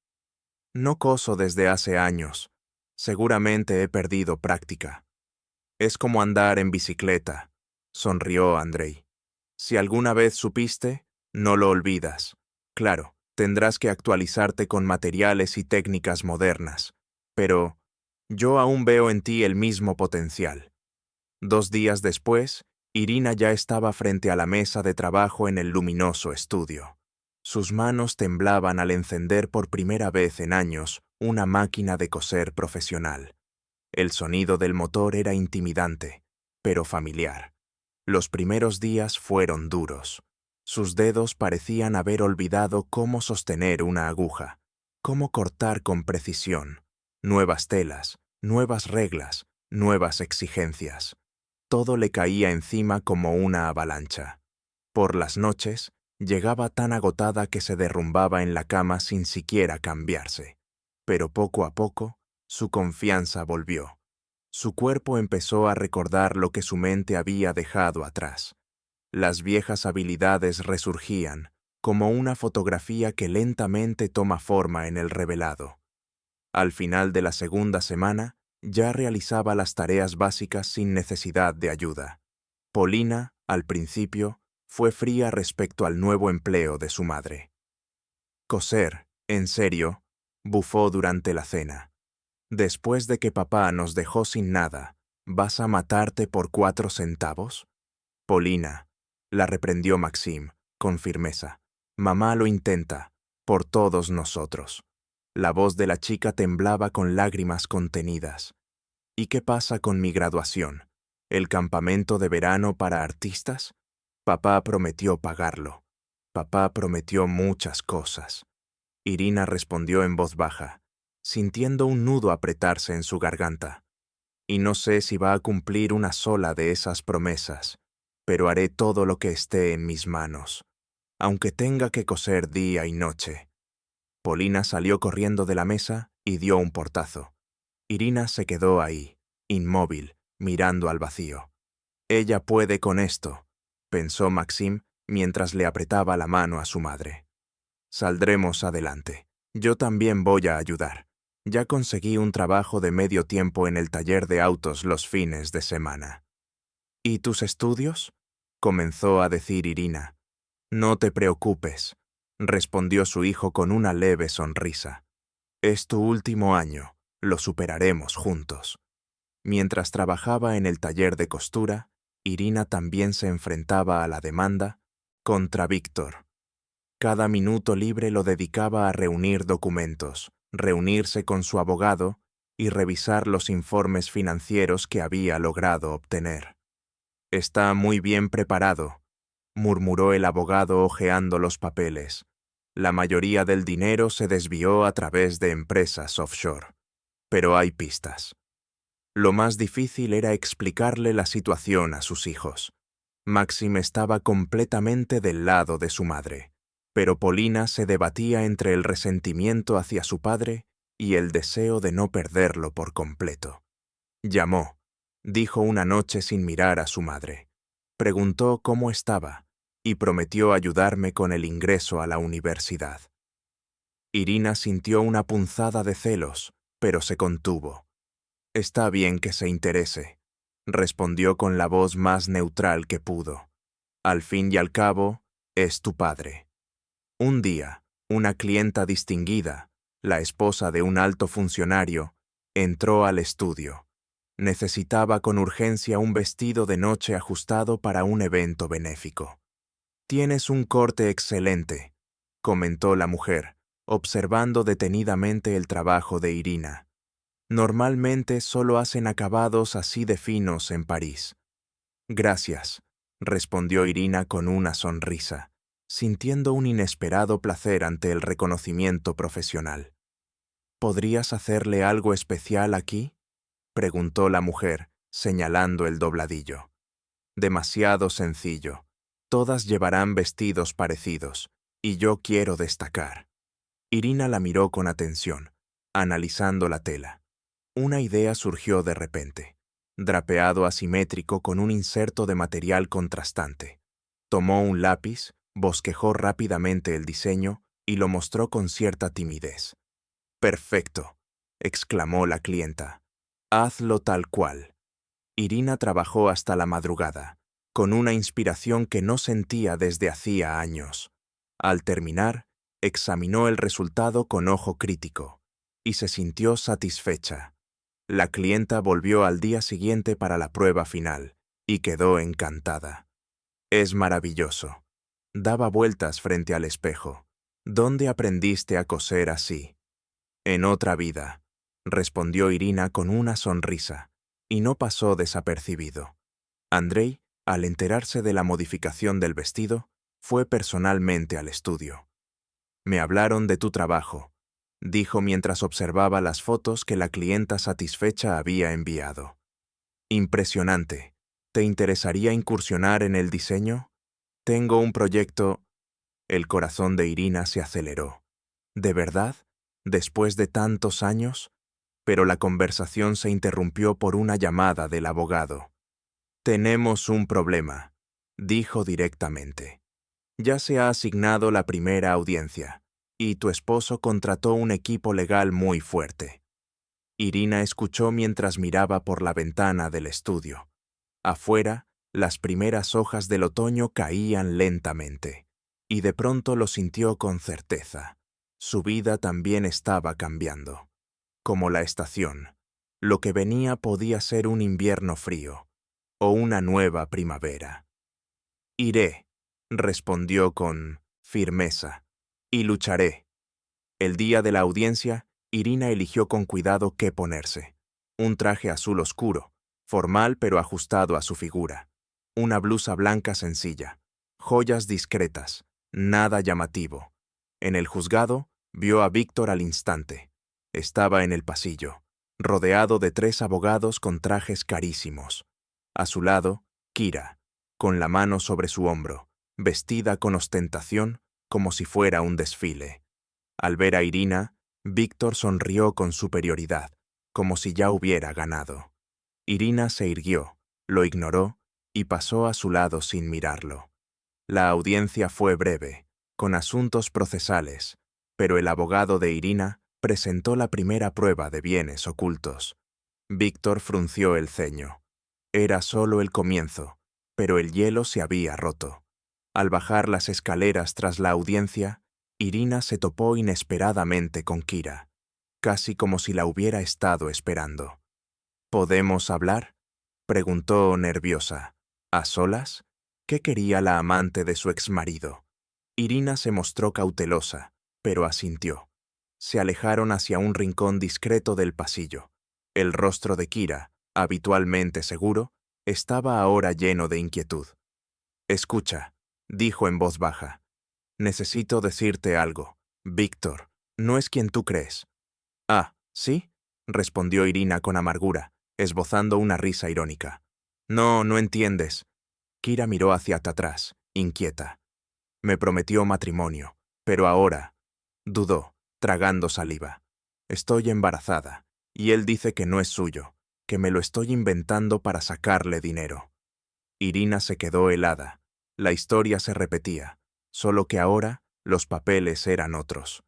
«No coso desde hace años. Seguramente he perdido práctica». «Es como andar en bicicleta», sonrió Andrei. «Si alguna vez supiste, no lo olvidas. Claro, tendrás que actualizarte con materiales y técnicas modernas, pero yo aún veo en ti el mismo potencial». 2 días después, Irina ya estaba frente a la mesa de trabajo en el luminoso estudio. Sus manos temblaban al encender por primera vez en años una máquina de coser profesional. El sonido del motor era intimidante, pero familiar. Los primeros días fueron duros. Sus dedos parecían haber olvidado cómo sostener una aguja, cómo cortar con precisión. Nuevas telas, nuevas reglas, nuevas exigencias. Todo le caía encima como una avalancha. Por las noches, llegaba tan agotada que se derrumbaba en la cama sin siquiera cambiarse. Pero poco a poco, su confianza volvió. Su cuerpo empezó a recordar lo que su mente había dejado atrás. Las viejas habilidades resurgían, como una fotografía que lentamente toma forma en el revelado. Al final de la segunda semana, ya realizaba las tareas básicas sin necesidad de ayuda. Polina, al principio, fue fría respecto al nuevo empleo de su madre. «Coser, en serio», bufó durante la cena. «Después de que papá nos dejó sin nada, ¿vas a matarte por 4 centavos?» «Polina», la reprendió Maxim, con firmeza. «Mamá lo intenta, por todos nosotros». La voz de la chica temblaba con lágrimas contenidas. «¿Y qué pasa con mi graduación? ¿El campamento de verano para artistas?» «Papá prometió pagarlo. Papá prometió muchas cosas». Irina respondió en voz baja, sintiendo un nudo apretarse en su garganta. «Y no sé si va a cumplir una sola de esas promesas, pero haré todo lo que esté en mis manos, aunque tenga que coser día y noche». Polina salió corriendo de la mesa y dio un portazo. Irina se quedó ahí, inmóvil, mirando al vacío. «Ella puede con esto», pensó Maxim mientras le apretaba la mano a su madre. «Saldremos adelante. Yo también voy a ayudar. Ya conseguí un trabajo de medio tiempo en el taller de autos los fines de semana». «¿Y tus estudios?», comenzó a decir Irina. «No te preocupes», respondió su hijo con una leve sonrisa. «Es tu último año, lo superaremos juntos». Mientras trabajaba en el taller de costura, Irina también se enfrentaba a la demanda contra Víctor. Cada minuto libre lo dedicaba a reunir documentos, reunirse con su abogado y revisar los informes financieros que había logrado obtener. «Está muy bien preparado», murmuró el abogado hojeando los papeles. «La mayoría del dinero se desvió a través de empresas offshore. Pero hay pistas». Lo más difícil era explicarle la situación a sus hijos. Maxim estaba completamente del lado de su madre, pero Polina se debatía entre el resentimiento hacia su padre y el deseo de no perderlo por completo. «Llamó», dijo una noche sin mirar a su madre. Preguntó cómo estaba y prometió ayudarme con el ingreso a la universidad. Irina sintió una punzada de celos, pero se contuvo. «Está bien que se interese», respondió con la voz más neutral que pudo. «Al fin y al cabo, es tu padre». Un día, una clienta distinguida, la esposa de un alto funcionario, entró al estudio. Necesitaba con urgencia un vestido de noche ajustado para un evento benéfico. «Tienes un corte excelente», comentó la mujer, observando detenidamente el trabajo de Irina. «Normalmente solo hacen acabados así de finos en París». «Gracias», respondió Irina con una sonrisa, sintiendo un inesperado placer ante el reconocimiento profesional. ¿Podrías hacerle algo especial aquí?, preguntó la mujer, señalando el dobladillo. Demasiado sencillo. Todas llevarán vestidos parecidos, y yo quiero destacar. Irina la miró con atención, analizando la tela. Una idea surgió de repente. Drapeado asimétrico con un inserto de material contrastante. Tomó un lápiz, bosquejó rápidamente el diseño y lo mostró con cierta timidez. «Perfecto», exclamó la clienta. «Hazlo tal cual». Irina trabajó hasta la madrugada, con una inspiración que no sentía desde hacía años. Al terminar, examinó el resultado con ojo crítico y se sintió satisfecha. La clienta volvió al día siguiente para la prueba final y quedó encantada. «Es maravilloso». Daba vueltas frente al espejo. «¿Dónde aprendiste a coser así?» «En otra vida», respondió Irina con una sonrisa, y no pasó desapercibido. Andrei, al enterarse de la modificación del vestido, fue personalmente al estudio. «Me hablaron de tu trabajo», dijo mientras observaba las fotos que la clienta satisfecha había enviado. «Impresionante. ¿Te interesaría incursionar en el diseño? Tengo un proyecto». El corazón de Irina se aceleró. ¿De verdad? ¿Después de tantos años? Pero la conversación se interrumpió por una llamada del abogado. «Tenemos un problema», dijo directamente. «Ya se ha asignado la primera audiencia, y tu esposo contrató un equipo legal muy fuerte». Irina escuchó mientras miraba por la ventana del estudio. Afuera, las primeras hojas del otoño caían lentamente, y de pronto lo sintió con certeza. Su vida también estaba cambiando. Como la estación, lo que venía podía ser un invierno frío o una nueva primavera. «Iré», respondió con firmeza, «y lucharé». El día de la audiencia, Irina eligió con cuidado qué ponerse. Un traje azul oscuro, formal pero ajustado a su figura. Una blusa blanca sencilla. Joyas discretas, nada llamativo. En el juzgado, vio a Víctor al instante. Estaba en el pasillo, rodeado de 3 abogados con trajes carísimos. A su lado, Kira, con la mano sobre su hombro, vestida con ostentación como si fuera un desfile. Al ver a Irina, Víctor sonrió con superioridad, como si ya hubiera ganado. Irina se irguió, lo ignoró y pasó a su lado sin mirarlo. La audiencia fue breve, con asuntos procesales, pero el abogado de Irina presentó la primera prueba de bienes ocultos. Víctor frunció el ceño. Era solo el comienzo, pero el hielo se había roto. Al bajar las escaleras tras la audiencia, Irina se topó inesperadamente con Kira, casi como si la hubiera estado esperando. «¿Podemos hablar?», preguntó nerviosa. ¿A solas? ¿Qué quería la amante de su exmarido? Irina se mostró cautelosa, pero asintió. Se alejaron hacia un rincón discreto del pasillo. El rostro de Kira, habitualmente seguro, estaba ahora lleno de inquietud. «Escucha», dijo en voz baja. «Necesito decirte algo. Víctor, no es quien tú crees». «Ah, ¿sí?», respondió Irina con amargura, esbozando una risa irónica. «No, no entiendes». Kira miró hacia atrás, inquieta. «Me prometió matrimonio, pero ahora…», dudó, tragando saliva. «Estoy embarazada, y él dice que no es suyo, que me lo estoy inventando para sacarle dinero». Irina se quedó helada. La historia se repetía, solo que ahora los papeles eran otros.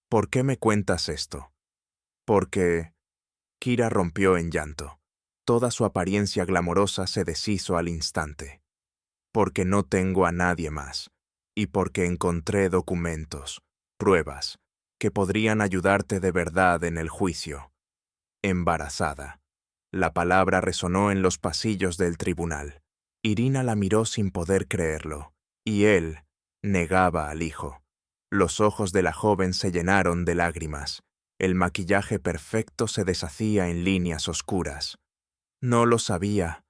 «¿Por qué me cuentas esto?». «Porque…». Kira rompió en llanto. Toda su apariencia glamorosa se deshizo al instante. «Porque no tengo a nadie más, y porque encontré documentos, pruebas, que podrían ayudarte de verdad en el juicio». Embarazada. La palabra resonó en los pasillos del tribunal. Irina la miró sin poder creerlo, y él negaba al hijo. Los ojos de la joven se llenaron de lágrimas. El maquillaje perfecto se deshacía en líneas oscuras. «No lo sabía»,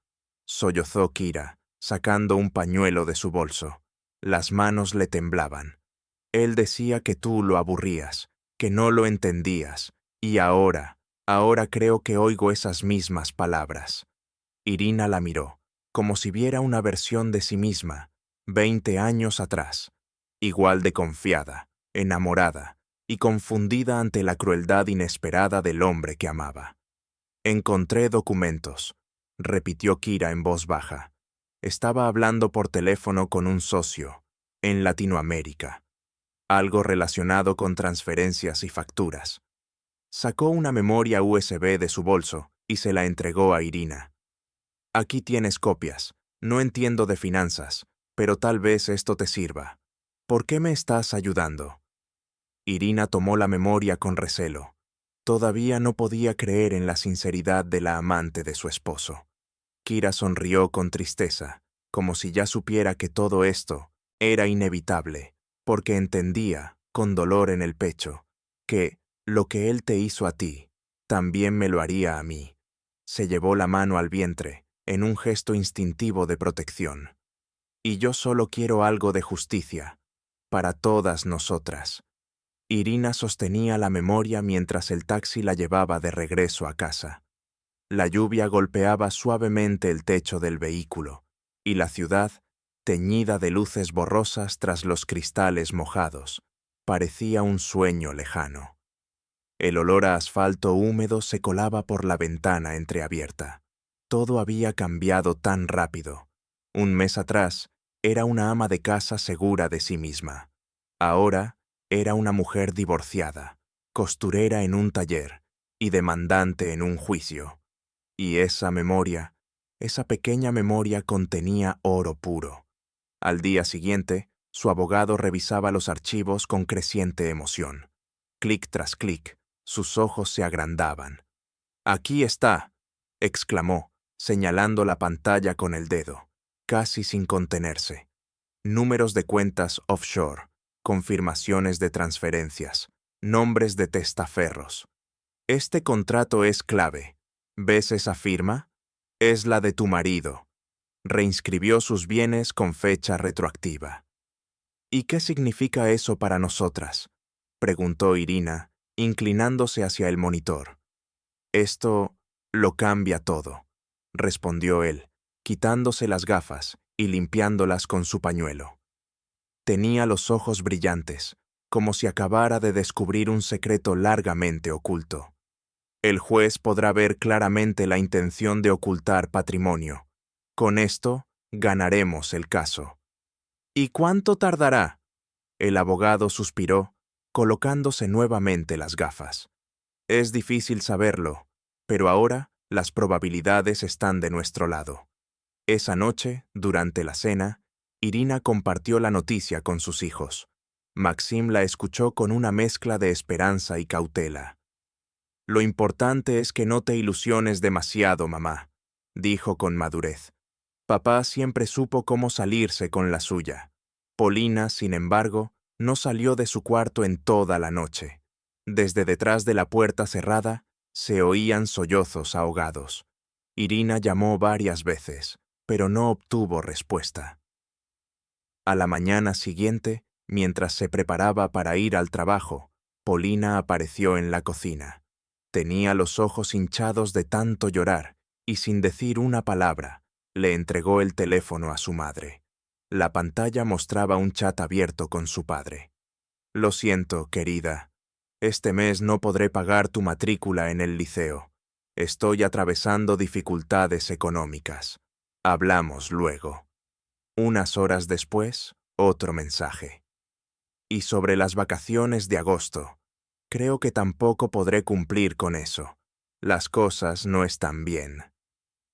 sollozó Kira, sacando un pañuelo de su bolso. Las manos le temblaban. «Él decía que tú lo aburrías, que no lo entendías, Y ahora creo que oigo esas mismas palabras. Irina la miró, como si viera una versión de sí misma, 20 años atrás, igual de confiada, enamorada y confundida ante la crueldad inesperada del hombre que amaba. Encontré documentos, repitió Kira en voz baja. Estaba hablando por teléfono con un socio, en Latinoamérica. Algo relacionado con transferencias y facturas. Sacó una memoria USB de su bolso y se la entregó a Irina. Aquí tienes copias. No entiendo de finanzas, pero tal vez esto te sirva. ¿Por qué me estás ayudando? Irina tomó la memoria con recelo. Todavía no podía creer en la sinceridad de la amante de su esposo. Kira sonrió con tristeza, como si ya supiera que todo esto era inevitable, porque entendía, con dolor en el pecho, que lo que él te hizo a ti, también me lo haría a mí. Se llevó la mano al vientre, en un gesto instintivo de protección. Y yo solo quiero algo de justicia, para todas nosotras. Irina sostenía la memoria mientras el taxi la llevaba de regreso a casa. La lluvia golpeaba suavemente el techo del vehículo, y la ciudad, teñida de luces borrosas tras los cristales mojados, parecía un sueño lejano. El olor a asfalto húmedo se colaba por la ventana entreabierta. Todo había cambiado tan rápido. Un mes atrás, era una ama de casa segura de sí misma. Ahora, era una mujer divorciada, costurera en un taller y demandante en un juicio. Y esa memoria, esa pequeña memoria contenía oro puro. Al día siguiente, su abogado revisaba los archivos con creciente emoción. Clic tras clic, sus ojos se agrandaban. «Aquí está», exclamó, señalando la pantalla con el dedo, casi sin contenerse. Números de cuentas offshore, confirmaciones de transferencias, nombres de testaferros. Este contrato es clave. ¿Ves esa firma? Es la de tu marido. Reinscribió sus bienes con fecha retroactiva. ¿Y qué significa eso para nosotras?, preguntó Irina, inclinándose hacia el monitor. Esto lo cambia todo, respondió él, quitándose las gafas y limpiándolas con su pañuelo. Tenía los ojos brillantes, como si acabara de descubrir un secreto largamente oculto. El juez podrá ver claramente la intención de ocultar patrimonio. Con esto, ganaremos el caso. ¿Y cuánto tardará?, el abogado suspiró, colocándose nuevamente las gafas. Es difícil saberlo, pero ahora las probabilidades están de nuestro lado. Esa noche, durante la cena, Irina compartió la noticia con sus hijos. Maxim la escuchó con una mezcla de esperanza y cautela. Lo importante es que no te ilusiones demasiado, mamá, dijo con madurez. Papá siempre supo cómo salirse con la suya. Polina, sin embargo, no salió de su cuarto en toda la noche. Desde detrás de la puerta cerrada, se oían sollozos ahogados. Irina llamó varias veces, pero no obtuvo respuesta. A la mañana siguiente, mientras se preparaba para ir al trabajo, Polina apareció en la cocina. Tenía los ojos hinchados de tanto llorar y sin decir una palabra, le entregó el teléfono a su madre. La pantalla mostraba un chat abierto con su padre. Lo siento, querida. Este mes no podré pagar tu matrícula en el liceo. Estoy atravesando dificultades económicas. Hablamos luego. Unas horas después, otro mensaje. Y sobre las vacaciones de agosto, creo que tampoco podré cumplir con eso. Las cosas no están bien.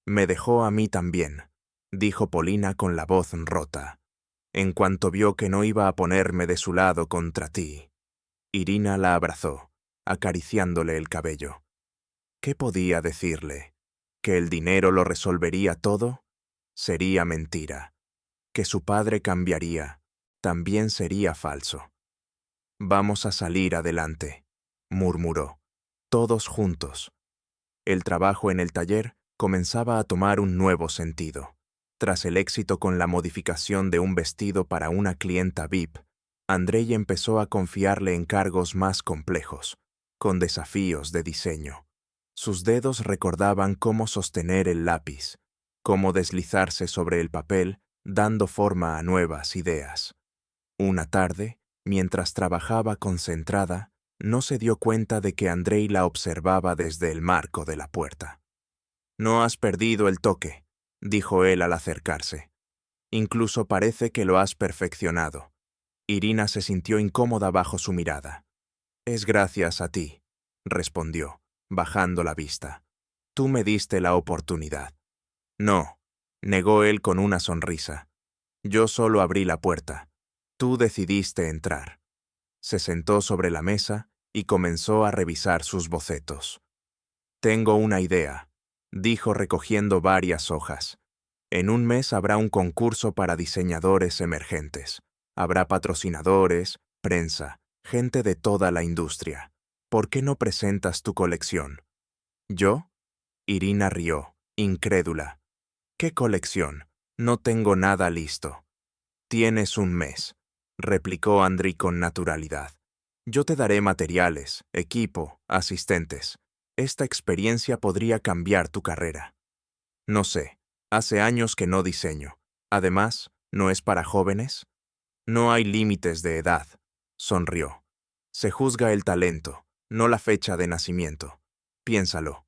Me dejó a mí también, dijo Polina con la voz rota, en cuanto vio que no iba a ponerme de su lado contra ti. Irina la abrazó, acariciándole el cabello. ¿Qué podía decirle? ¿Que el dinero lo resolvería todo? Sería mentira. Que su padre cambiaría, también sería falso. Vamos a salir adelante, murmuró, todos juntos. El trabajo en el taller comenzaba a tomar un nuevo sentido. Tras el éxito con la modificación de un vestido para una clienta VIP, Andrei empezó a confiarle encargos más complejos. con desafíos de diseño. Sus dedos recordaban cómo sostener el lápiz, cómo deslizarse sobre el papel, dando forma a nuevas ideas. Una tarde, mientras trabajaba concentrada, no se dio cuenta de que Andrei la observaba desde el marco de la puerta. «No has perdido el toque», dijo él al acercarse. «Incluso parece que lo has perfeccionado». Irina se sintió incómoda bajo su mirada. «Es gracias a ti», respondió, bajando la vista. «Tú me diste la oportunidad». «No», negó él con una sonrisa. «Yo solo abrí la puerta. Tú decidiste entrar». Se sentó sobre la mesa y comenzó a revisar sus bocetos. «Tengo una idea», dijo recogiendo varias hojas. «En un mes habrá un concurso para diseñadores emergentes. Habrá patrocinadores, prensa, gente de toda la industria. ¿Por qué no presentas tu colección?» «¿Yo?» Irina rió, incrédula. «¿Qué colección? No tengo nada listo». «Tienes un mes», replicó Andrei con naturalidad. «Yo te daré materiales, equipo, asistentes. Esta experiencia podría cambiar tu carrera». «No sé, hace años que no diseño. Además, ¿no es para jóvenes?» «No hay límites de edad», sonrió. «Se juzga el talento, no la fecha de nacimiento. Piénsalo».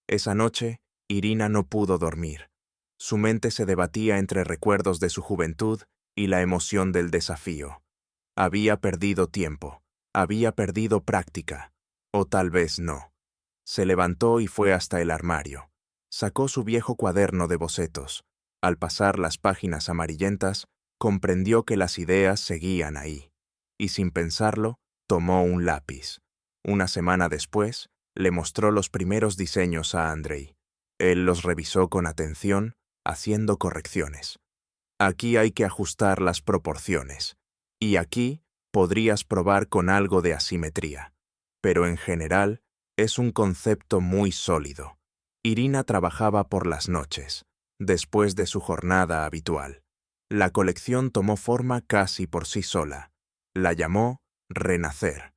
Esa noche, Irina no pudo dormir. Su mente se debatía entre recuerdos de su juventud y la emoción del desafío. Había perdido tiempo, había perdido práctica, o tal vez no. Se levantó y fue hasta el armario. Sacó su viejo cuaderno de bocetos. Al pasar las páginas amarillentas, comprendió que las ideas seguían ahí. Y sin pensarlo, tomó un lápiz. Una semana después, le mostró los primeros diseños a Andrei. Él los revisó con atención, haciendo correcciones. «Aquí hay que ajustar las proporciones. Y aquí podrías probar con algo de asimetría. Pero en general, es un concepto muy sólido». Irina trabajaba por las noches, después de su jornada habitual. La colección tomó forma casi por sí sola. La llamó Renacer.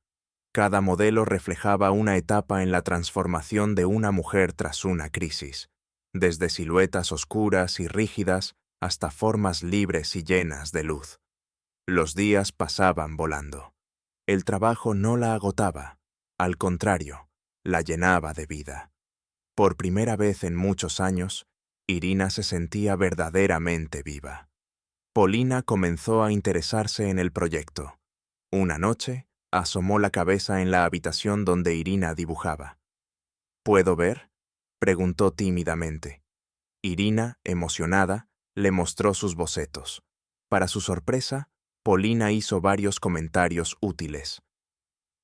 Cada modelo reflejaba una etapa en la transformación de una mujer tras una crisis, desde siluetas oscuras y rígidas hasta formas libres y llenas de luz. Los días pasaban volando. El trabajo no la agotaba, al contrario, la llenaba de vida. Por primera vez en muchos años, Irina se sentía verdaderamente viva. Polina comenzó a interesarse en el proyecto. Una noche, asomó la cabeza en la habitación donde Irina dibujaba. «¿Puedo ver?», preguntó tímidamente. Irina, emocionada, le mostró sus bocetos. Para su sorpresa, Polina hizo varios comentarios útiles.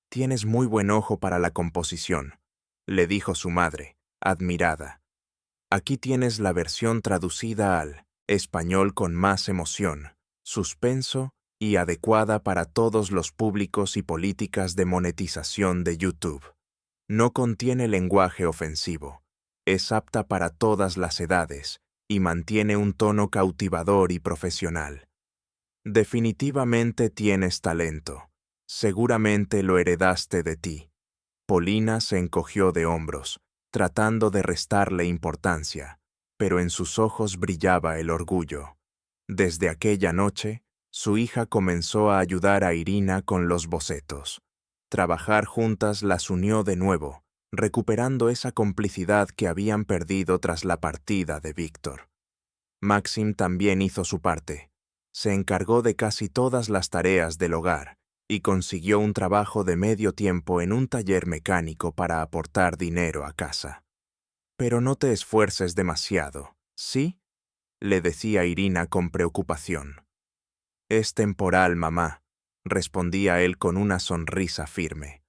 «Tienes muy buen ojo para la composición», le dijo su madre, admirada. «Aquí tienes la versión traducida al español con más emoción, suspenso y adecuada para todos los públicos y políticas de monetización de YouTube. No contiene lenguaje ofensivo, es apta para todas las edades y mantiene un tono cautivador y profesional. Definitivamente tienes talento. Seguramente lo heredaste de ti». Polina se encogió de hombros, tratando de restarle importancia, pero en sus ojos brillaba el orgullo. Desde aquella noche, su hija comenzó a ayudar a Irina con los bocetos. Trabajar juntas las unió de nuevo, recuperando esa complicidad que habían perdido tras la partida de Víctor. Maxim también hizo su parte. Se encargó de casi todas las tareas del hogar y consiguió un trabajo de medio tiempo en un taller mecánico para aportar dinero a casa. «Pero no te esfuerces demasiado, ¿sí?», le decía Irina con preocupación. «Es temporal, mamá», respondía él con una sonrisa firme.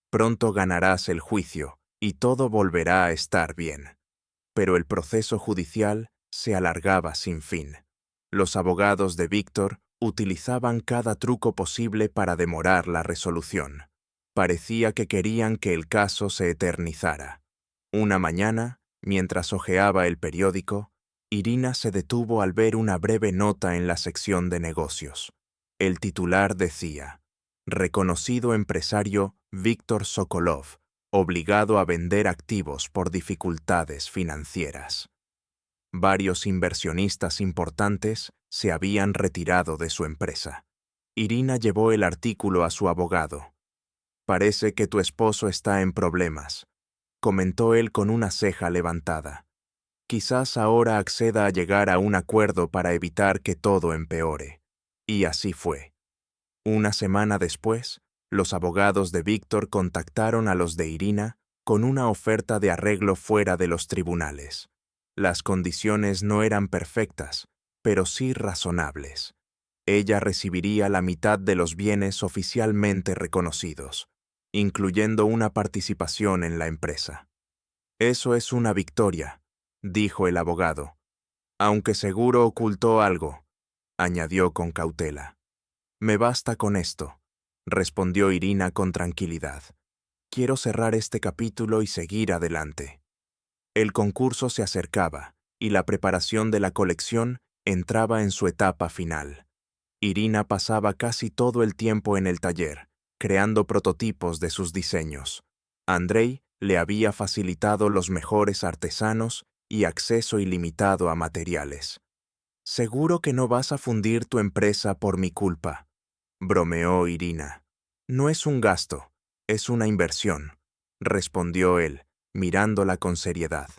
«Pronto ganarás el juicio y todo volverá a estar bien». Pero el proceso judicial se alargaba sin fin. Los abogados de Víctor utilizaban cada truco posible para demorar la resolución. Parecía que querían que el caso se eternizara. Una mañana, mientras hojeaba el periódico, Irina se detuvo al ver una breve nota en la sección de negocios. El titular decía: reconocido empresario Víctor Sokolov, obligado a vender activos por dificultades financieras. Varios inversionistas importantes se habían retirado de su empresa. Irina llevó el artículo a su abogado. «Parece que tu esposo está en problemas», comentó él con una ceja levantada. «Quizás ahora acceda a llegar a un acuerdo para evitar que todo empeore». Y así fue. Una semana después, los abogados de Víctor contactaron a los de Irina con una oferta de arreglo fuera de los tribunales. Las condiciones no eran perfectas, pero sí razonables. Ella recibiría la mitad de los bienes oficialmente reconocidos, incluyendo una participación en la empresa. «Eso es una victoria», dijo el abogado, «aunque seguro ocultó algo», añadió con cautela. «Me basta con esto», respondió Irina con tranquilidad. «Quiero cerrar este capítulo y seguir adelante». El concurso se acercaba y la preparación de la colección entraba en su etapa final. Irina pasaba casi todo el tiempo en el taller, creando prototipos de sus diseños. Andrei le había facilitado los mejores artesanos y acceso ilimitado a materiales. «Seguro que no vas a fundir tu empresa por mi culpa», bromeó Irina. «No es un gasto, es una inversión», respondió él, mirándola con seriedad.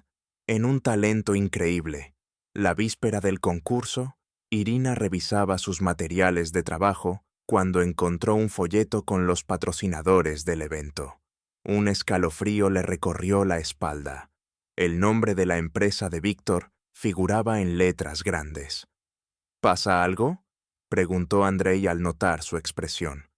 «En un talento increíble». La víspera del concurso, Irina revisaba sus materiales de trabajo cuando encontró un folleto con los patrocinadores del evento. Un escalofrío le recorrió la espalda. El nombre de la empresa de Víctor figuraba en letras grandes. «¿Pasa algo?», preguntó Andrei al notar su expresión.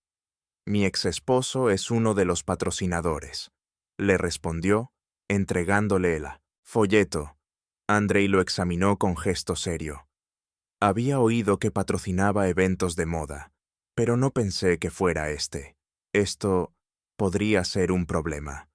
«Mi exesposo es uno de los patrocinadores», le respondió, entregándole el folleto. Andrei lo examinó con gesto serio. «Había oído que patrocinaba eventos de moda, pero no pensé que fuera este. Esto podría ser un problema».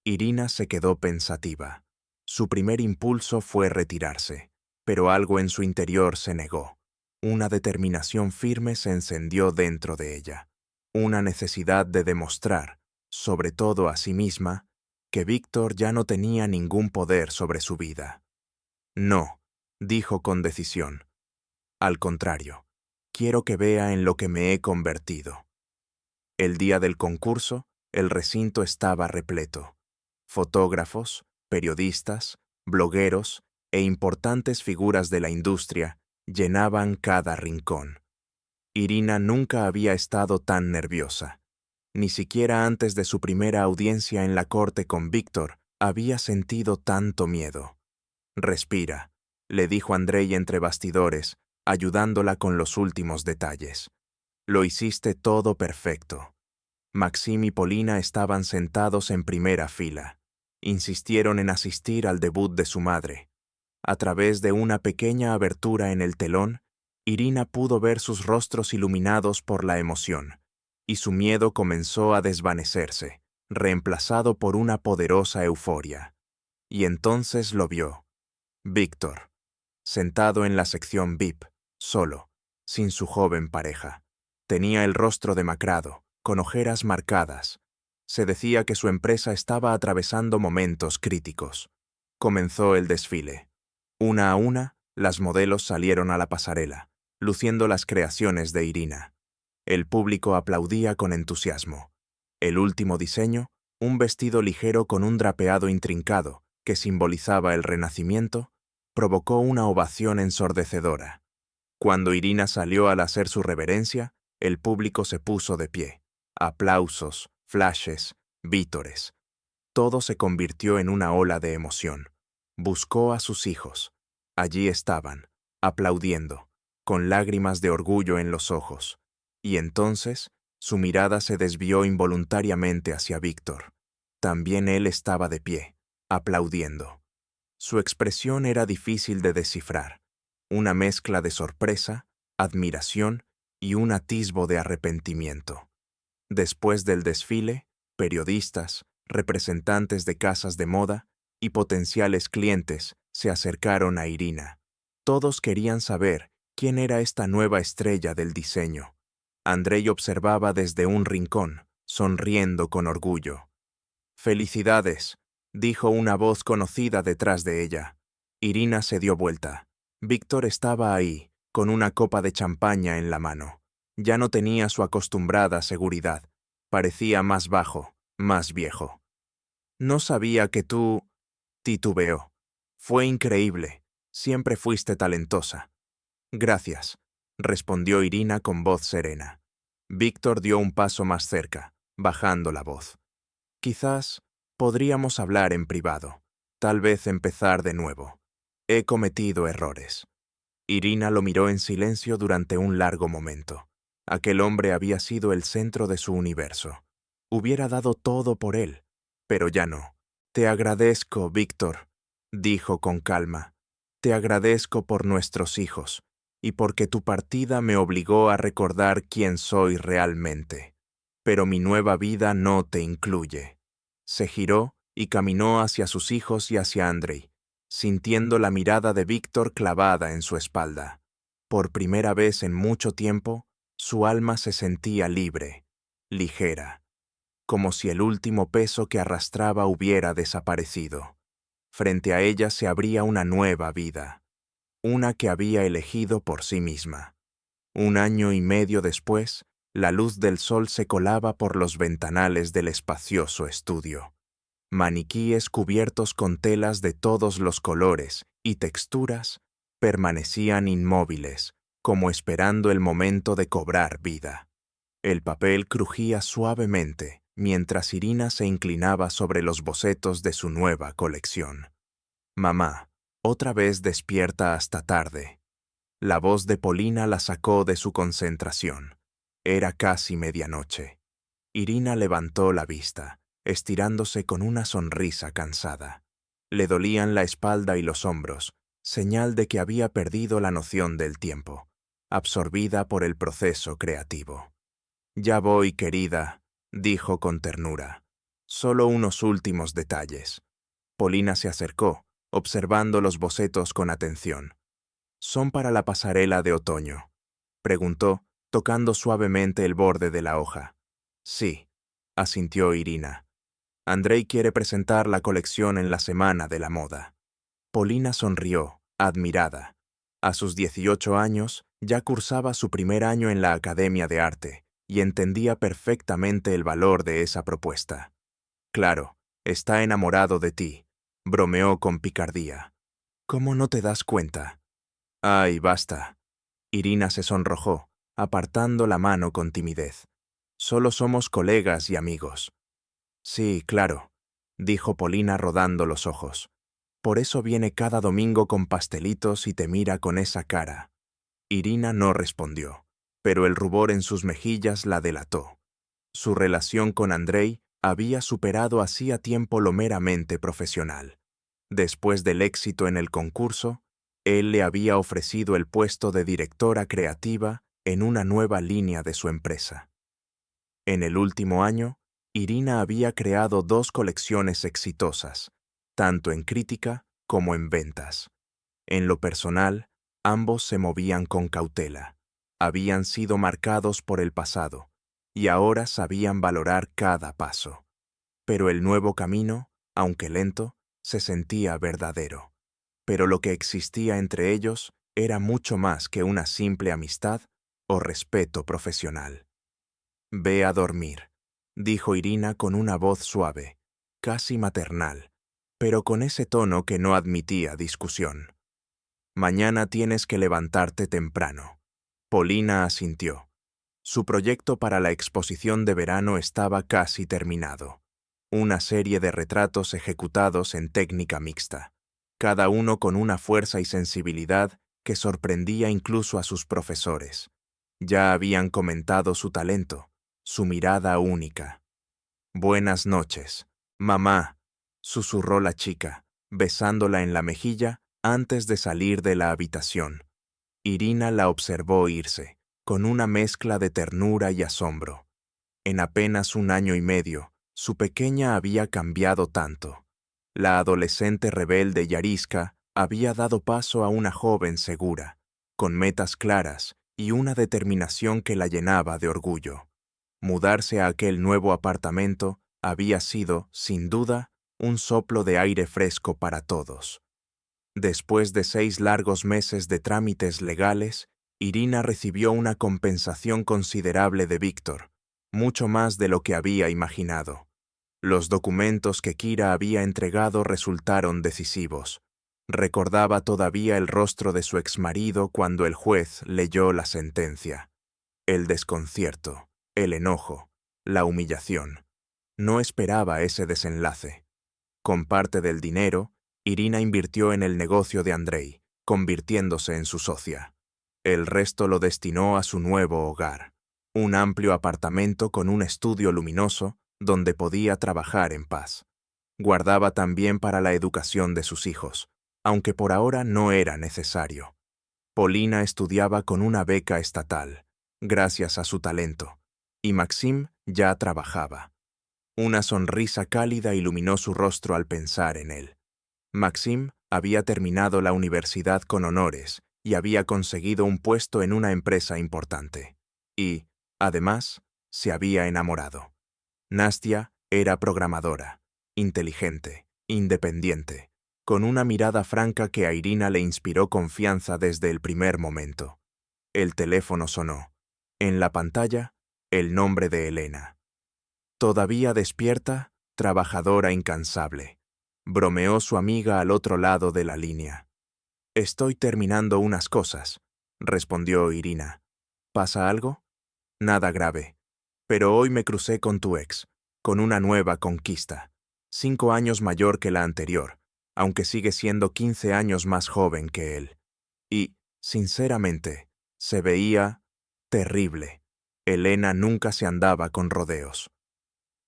Irina se quedó pensativa. Su primer impulso fue retirarse, pero algo en su interior se negó. Una determinación firme se encendió dentro de ella. Una necesidad de demostrar, sobre todo a sí misma, que Víctor ya no tenía ningún poder sobre su vida. «No», dijo con decisión. «Al contrario, quiero que vea en lo que me he convertido». El día del concurso, el recinto estaba repleto. Fotógrafos, periodistas, blogueros e importantes figuras de la industria llenaban cada rincón. Irina nunca había estado tan nerviosa. Ni siquiera antes de su primera audiencia en la corte con Víctor había sentido tanto miedo. «Respira», le dijo Andrei entre bastidores, ayudándola con los últimos detalles. «Lo hiciste todo perfecto». Maxim y Polina estaban sentados en primera fila. Insistieron en asistir al debut de su madre. A través de una pequeña abertura en el telón, Irina pudo ver sus rostros iluminados por la emoción, y su miedo comenzó a desvanecerse, reemplazado por una poderosa euforia. Y entonces lo vio. Víctor, sentado en la sección VIP, solo, sin su joven pareja. Tenía el rostro demacrado, con ojeras marcadas. Se decía que su empresa estaba atravesando momentos críticos. Comenzó el desfile. Una a una, las modelos salieron a la pasarela, luciendo las creaciones de Irina. El público aplaudía con entusiasmo. El último diseño, un vestido ligero con un drapeado intrincado que simbolizaba el Renacimiento, provocó una ovación ensordecedora. Cuando Irina salió al hacer su reverencia, el público se puso de pie. Aplausos, flashes, vítores. Todo se convirtió en una ola de emoción. Buscó a sus hijos. Allí estaban, aplaudiendo, con lágrimas de orgullo en los ojos. Y entonces, su mirada se desvió involuntariamente hacia Víctor. También él estaba de pie, aplaudiendo. Su expresión era difícil de descifrar, una mezcla de sorpresa, admiración y un atisbo de arrepentimiento. Después del desfile, periodistas, representantes de casas de moda y potenciales clientes se acercaron a Irina. Todos querían saber quién era esta nueva estrella del diseño. Andrei observaba desde un rincón, sonriendo con orgullo. «Felicidades», dijo una voz conocida detrás de ella. Irina se dio vuelta. Víctor estaba ahí, con una copa de champaña en la mano. Ya no tenía su acostumbrada seguridad. Parecía más bajo, más viejo. «No sabía que tú...» titubeó. «Fue increíble. Siempre fuiste talentosa». «Gracias», respondió Irina con voz serena. Víctor dio un paso más cerca, bajando la voz. «Quizás podríamos hablar en privado. Tal vez empezar de nuevo. He cometido errores». Irina lo miró en silencio durante un largo momento. Aquel hombre había sido el centro de su universo. Hubiera dado todo por él, pero ya no. «Te agradezco, Víctor», dijo con calma. «Te agradezco por nuestros hijos, y porque tu partida me obligó a recordar quién soy realmente. Pero mi nueva vida no te incluye». Se giró y caminó hacia sus hijos y hacia Andrei, sintiendo la mirada de Víctor clavada en su espalda. Por primera vez en mucho tiempo, su alma se sentía libre, ligera, como si el último peso que arrastraba hubiera desaparecido. Frente a ella se abría una nueva vida, una que había elegido por sí misma. 1 año y medio después, la luz del sol se colaba por los ventanales del espacioso estudio. Maniquíes cubiertos con telas de todos los colores y texturas permanecían inmóviles, como esperando el momento de cobrar vida. El papel crujía suavemente mientras Irina se inclinaba sobre los bocetos de su nueva colección. «Mamá, otra vez despierta hasta tarde». La voz de Polina la sacó de su concentración. Era casi medianoche. Irina levantó la vista, estirándose con una sonrisa cansada. Le dolían la espalda y los hombros, señal de que había perdido la noción del tiempo, absorbida por el proceso creativo. «Ya voy, querida», dijo con ternura. «Solo unos últimos detalles». Polina se acercó, observando los bocetos con atención. «¿Son para la pasarela de otoño?», preguntó, tocando suavemente el borde de la hoja. «Sí», asintió Irina. «Andrei quiere presentar la colección en la Semana de la Moda». Polina sonrió, admirada. A sus 18 años, ya cursaba su primer año en la Academia de Arte y entendía perfectamente el valor de esa propuesta. «Claro, está enamorado de ti», bromeó con picardía. «¿Cómo no te das cuenta?» «Ay, basta». Irina se sonrojó, apartando la mano con timidez. «Solo somos colegas y amigos». «Sí, claro», dijo Polina rodando los ojos. «Por eso viene cada domingo con pastelitos y te mira con esa cara». Irina no respondió, pero el rubor en sus mejillas la delató. Su relación con Andrei había superado hacía tiempo lo meramente profesional. Después del éxito en el concurso, él le había ofrecido el puesto de directora creativa en una nueva línea de su empresa. En el último año, Irina había creado 2 colecciones exitosas, tanto en crítica como en ventas. En lo personal, ambos se movían con cautela. Habían sido marcados por el pasado, y ahora sabían valorar cada paso. Pero el nuevo camino, aunque lento, se sentía verdadero. Pero lo que existía entre ellos era mucho más que una simple amistad o respeto profesional. «Ve a dormir», dijo Irina con una voz suave, casi maternal, pero con ese tono que no admitía discusión. «Mañana tienes que levantarte temprano». Polina asintió. Su proyecto para la exposición de verano estaba casi terminado. Una serie de retratos ejecutados en técnica mixta, cada uno con una fuerza y sensibilidad que sorprendía incluso a sus profesores. Ya habían comentado su talento, su mirada única. «Buenas noches, mamá», susurró la chica, besándola en la mejilla antes de salir de la habitación. Irina la observó irse, con una mezcla de ternura y asombro. En apenas 1 año y medio, su pequeña había cambiado tanto. La adolescente rebelde Yariska había dado paso a una joven segura, con metas claras y una determinación que la llenaba de orgullo. Mudarse a aquel nuevo apartamento había sido, sin duda, un soplo de aire fresco para todos. Después de 6 largos meses de trámites legales, Irina recibió una compensación considerable de Víctor, mucho más de lo que había imaginado. Los documentos que Kira había entregado resultaron decisivos. Recordaba todavía el rostro de su exmarido cuando el juez leyó la sentencia. El desconcierto, el enojo, la humillación. No esperaba ese desenlace. Con parte del dinero, Irina invirtió en el negocio de Andrei, convirtiéndose en su socia. El resto lo destinó a su nuevo hogar, un amplio apartamento con un estudio luminoso donde podía trabajar en paz. Guardaba también para la educación de sus hijos, aunque por ahora no era necesario. Polina estudiaba con una beca estatal, gracias a su talento, y Maxim ya trabajaba. Una sonrisa cálida iluminó su rostro al pensar en él. Maxim había terminado la universidad con honores y había conseguido un puesto en una empresa importante. Y, además, se había enamorado. Nastia era programadora, inteligente, independiente, con una mirada franca que a Irina le inspiró confianza desde el primer momento. El teléfono sonó. En la pantalla, el nombre de Elena. Todavía despierta, trabajadora incansable, bromeó su amiga al otro lado de la línea. Estoy terminando unas cosas, respondió Irina. ¿Pasa algo? Nada grave. Pero hoy me crucé con tu ex, con una nueva conquista, 5 años mayor que la anterior, aunque sigue siendo 15 años más joven que él. Y, sinceramente, se veía terrible. Elena nunca se andaba con rodeos.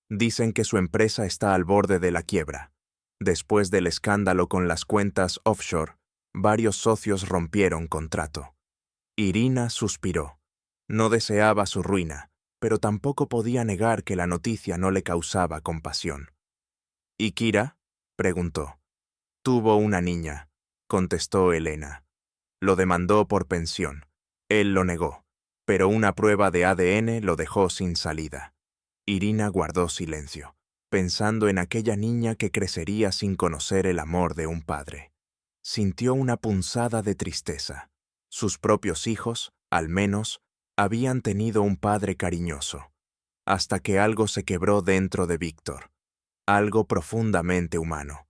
Dicen que su empresa está al borde de la quiebra. Después del escándalo con las cuentas offshore, varios socios rompieron contrato. Irina suspiró. No deseaba su ruina, pero tampoco podía negar que la noticia no le causaba compasión. ¿Y Kira? Preguntó. Tuvo una niña, contestó Elena. Lo demandó por pensión. Él lo negó, pero una prueba de ADN lo dejó sin salida. Irina guardó silencio, pensando en aquella niña que crecería sin conocer el amor de un padre. Sintió una punzada de tristeza. Sus propios hijos, al menos, habían tenido un padre cariñoso, hasta que algo se quebró dentro de Víctor, algo profundamente humano.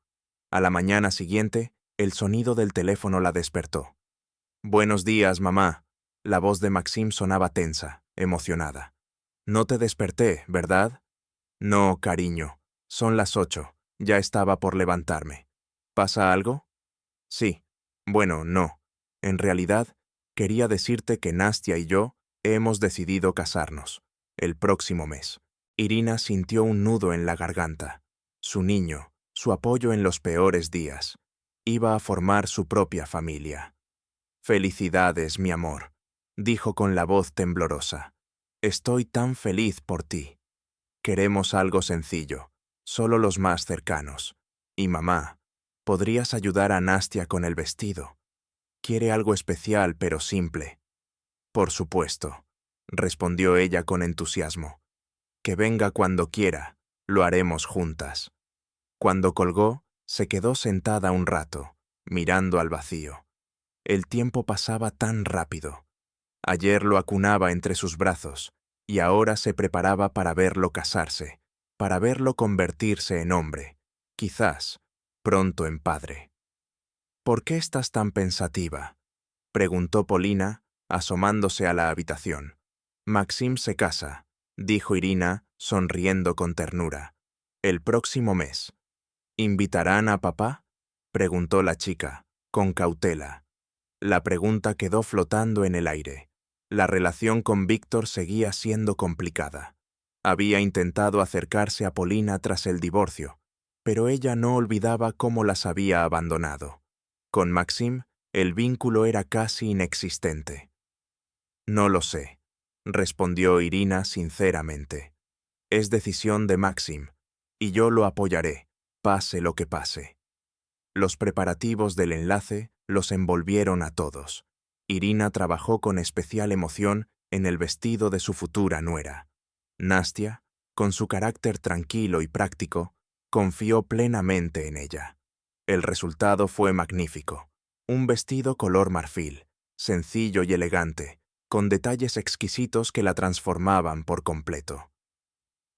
A la mañana siguiente, el sonido del teléfono la despertó. «Buenos días, mamá». La voz de Maxim sonaba tensa, emocionada. «No te desperté, ¿verdad?» «No, cariño. Son las 8. Ya estaba por levantarme. ¿Pasa algo?» «Sí. Bueno, no. En realidad, quería decirte que Nastia y yo hemos decidido casarnos, el próximo mes». Irina sintió un nudo en la garganta. Su niño, su apoyo en los peores días, iba a formar su propia familia. «Felicidades, mi amor», dijo con la voz temblorosa. «Estoy tan feliz por ti. Queremos algo sencillo, solo los más cercanos. Y mamá, ¿podrías ayudar a Nastia con el vestido? Quiere algo especial pero simple». «Por supuesto», respondió ella con entusiasmo. «Que venga cuando quiera, lo haremos juntas». Cuando colgó, se quedó sentada un rato, mirando al vacío. El tiempo pasaba tan rápido. Ayer lo acunaba entre sus brazos, y ahora se preparaba para verlo casarse, para verlo convertirse en hombre, quizás, pronto en padre. «¿Por qué estás tan pensativa?», preguntó Polina, asomándose a la habitación. «Maxim se casa», dijo Irina, sonriendo con ternura. «El próximo mes». «¿Invitarán a papá?», preguntó la chica, con cautela. La pregunta quedó flotando en el aire. La relación con Víctor seguía siendo complicada. Había intentado acercarse a Polina tras el divorcio, pero ella no olvidaba cómo las había abandonado. Con Maxim, el vínculo era casi inexistente. «No lo sé», respondió Irina sinceramente. «Es decisión de Maxim, y yo lo apoyaré, pase lo que pase». Los preparativos del enlace los envolvieron a todos. Irina trabajó con especial emoción en el vestido de su futura nuera. Nastia, con su carácter tranquilo y práctico, confió plenamente en ella. El resultado fue magnífico. Un vestido color marfil, sencillo y elegante, con detalles exquisitos que la transformaban por completo.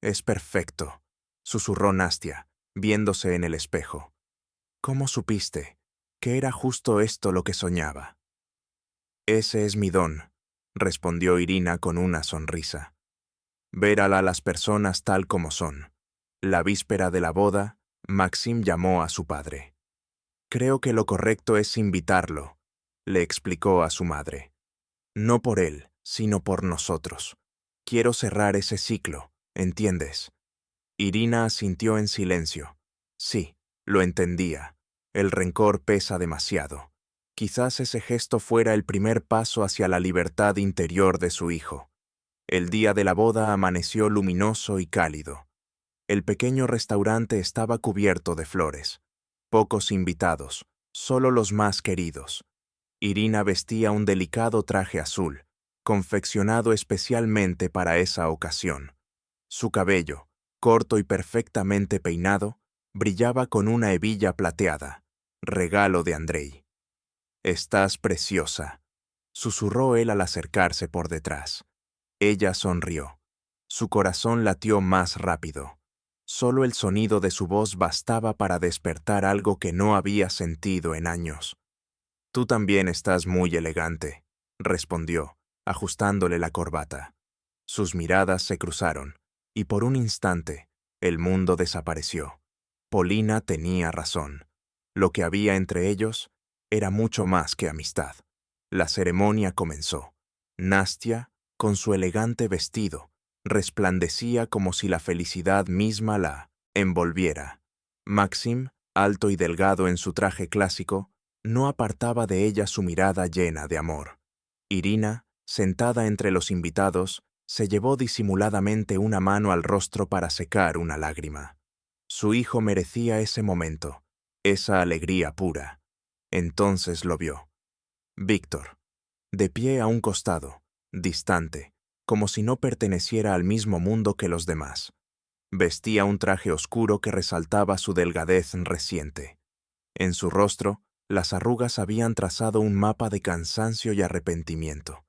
«Es perfecto», susurró Nastia, viéndose en el espejo. «¿Cómo supiste que era justo esto lo que soñaba?» «Ese es mi don», respondió Irina con una sonrisa. «Ver a las personas tal como son». La víspera de la boda, Maxim llamó a su padre. «Creo que lo correcto es invitarlo», le explicó a su madre. «No por él, sino por nosotros. Quiero cerrar ese ciclo, ¿entiendes?» Irina asintió en silencio. Sí, lo entendía. El rencor pesa demasiado. Quizás ese gesto fuera el primer paso hacia la libertad interior de su hijo. El día de la boda amaneció luminoso y cálido. El pequeño restaurante estaba cubierto de flores. Pocos invitados, solo los más queridos. Irina vestía un delicado traje azul, confeccionado especialmente para esa ocasión. Su cabello, corto y perfectamente peinado, brillaba con una hebilla plateada, regalo de Andrei. «Estás preciosa», susurró él al acercarse por detrás. Ella sonrió. Su corazón latió más rápido. Solo el sonido de su voz bastaba para despertar algo que no había sentido en años. «Tú también estás muy elegante», respondió, ajustándole la corbata. Sus miradas se cruzaron, y por un instante, el mundo desapareció. Polina tenía razón. Lo que había entre ellos era mucho más que amistad. La ceremonia comenzó. Nastia, con su elegante vestido, resplandecía como si la felicidad misma la envolviera. Maxim, alto y delgado en su traje clásico, no apartaba de ella su mirada llena de amor. Irina, sentada entre los invitados, se llevó disimuladamente una mano al rostro para secar una lágrima. Su hijo merecía ese momento, esa alegría pura. Entonces lo vio. Víctor, de pie a un costado, distante, como si no perteneciera al mismo mundo que los demás. Vestía un traje oscuro que resaltaba su delgadez reciente. En su rostro, las arrugas habían trazado un mapa de cansancio y arrepentimiento.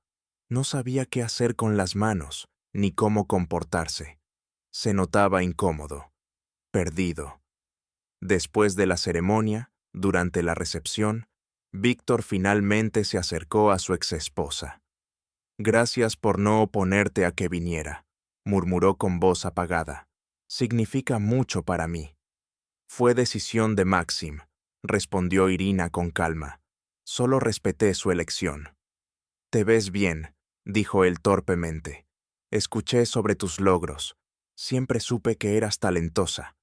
No sabía qué hacer con las manos, ni cómo comportarse. Se notaba incómodo, perdido. Después de la ceremonia, durante la recepción, Víctor finalmente se acercó a su exesposa. «Gracias por no oponerte a que viniera», murmuró con voz apagada. «Significa mucho para mí». «Fue decisión de Maxim», respondió Irina con calma. «Solo respeté su elección». «Te ves bien», dijo él torpemente. «Escuché sobre tus logros. Siempre supe que eras talentosa».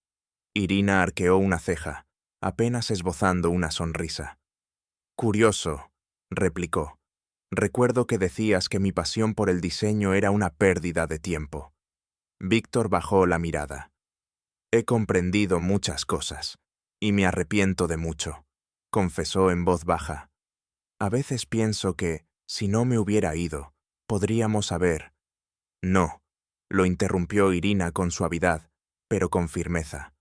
Irina arqueó una ceja, apenas esbozando una sonrisa. «Curioso», replicó. «Recuerdo que decías que mi pasión por el diseño era una pérdida de tiempo». Víctor bajó la mirada. «He comprendido muchas cosas, y me arrepiento de mucho», confesó en voz baja. «A veces pienso que, si no me hubiera ido, podríamos haber...» «No», lo interrumpió Irina con suavidad, pero con firmeza.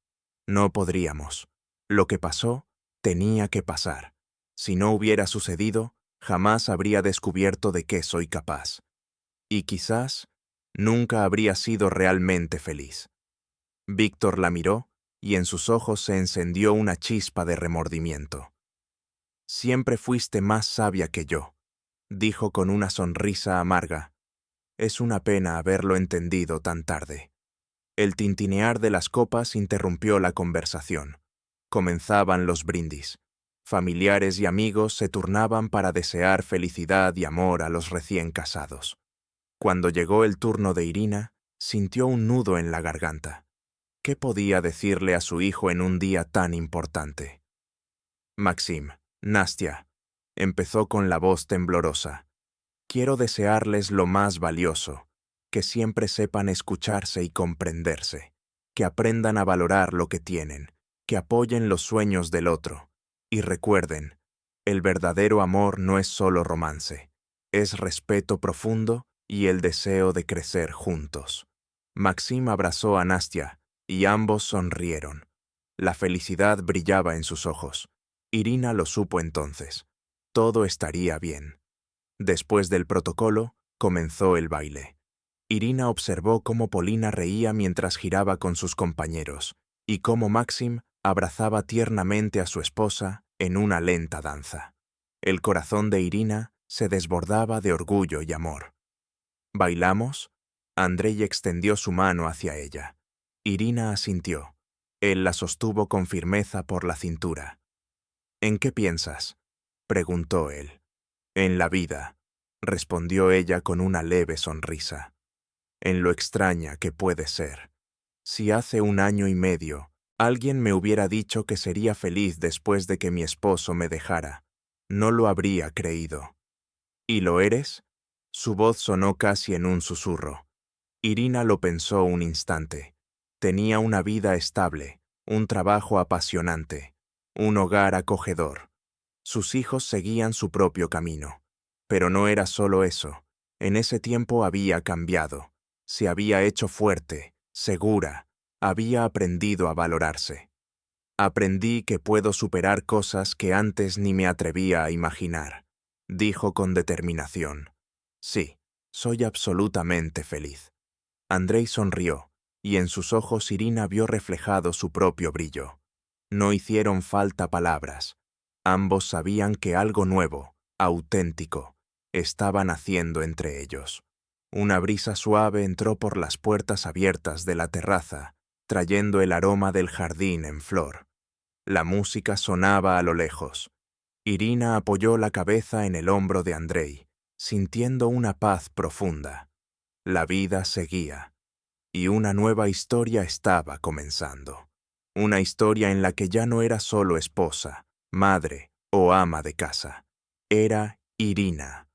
«No podríamos. Lo que pasó, tenía que pasar. Si no hubiera sucedido, jamás habría descubierto de qué soy capaz. Y quizás, nunca habría sido realmente feliz». Víctor la miró, y en sus ojos se encendió una chispa de remordimiento. «Siempre fuiste más sabia que yo», dijo con una sonrisa amarga. «Es una pena haberlo entendido tan tarde». El tintinear de las copas interrumpió la conversación. Comenzaban los brindis. Familiares y amigos se turnaban para desear felicidad y amor a los recién casados. Cuando llegó el turno de Irina, sintió un nudo en la garganta. ¿Qué podía decirle a su hijo en un día tan importante? «Maxim, Nastia», empezó con la voz temblorosa, «quiero desearles lo más valioso, que siempre sepan escucharse y comprenderse, que aprendan a valorar lo que tienen, que apoyen los sueños del otro, y recuerden, El verdadero amor no es solo romance, es respeto profundo y el deseo de crecer juntos. Maxim abrazó a Nastia y ambos sonrieron. La felicidad brillaba en sus ojos. Irina lo supo entonces. Todo estaría bien. Después del protocolo, comenzó el baile. Irina observó cómo Polina reía mientras giraba con sus compañeros y cómo Maxim abrazaba tiernamente a su esposa en una lenta danza. El corazón de Irina se desbordaba de orgullo y amor. ¿Bailamos? Andrei extendió su mano hacia ella. Irina asintió. Él la sostuvo con firmeza por la cintura. ¿En qué piensas?, preguntó él. En la vida, respondió ella con una leve sonrisa. En lo extraña que puede ser. Si hace 1 año y medio alguien me hubiera dicho que sería feliz después de que mi esposo me dejara, no lo habría creído. ¿Y lo eres? Su voz sonó casi en un susurro. Irina lo pensó un instante. Tenía una vida estable, un trabajo apasionante, un hogar acogedor. Sus hijos seguían su propio camino. Pero no era solo eso. En ese tiempo había cambiado. Se había hecho fuerte, segura. Había aprendido a valorarse. Aprendí que puedo superar cosas que antes ni me atrevía a imaginar, dijo con determinación. Sí, soy absolutamente feliz. Andrei sonrió, y en sus ojos Irina vio reflejado su propio brillo. No hicieron falta palabras. Ambos sabían que algo nuevo, auténtico, estaba naciendo entre ellos. Una brisa suave entró por las puertas abiertas de la terraza, trayendo el aroma del jardín en flor. La música sonaba a lo lejos. Irina apoyó la cabeza en el hombro de Andrei, sintiendo una paz profunda. La vida seguía, y una nueva historia estaba comenzando. Una historia en la que ya no era solo esposa, madre o ama de casa. Era Irina,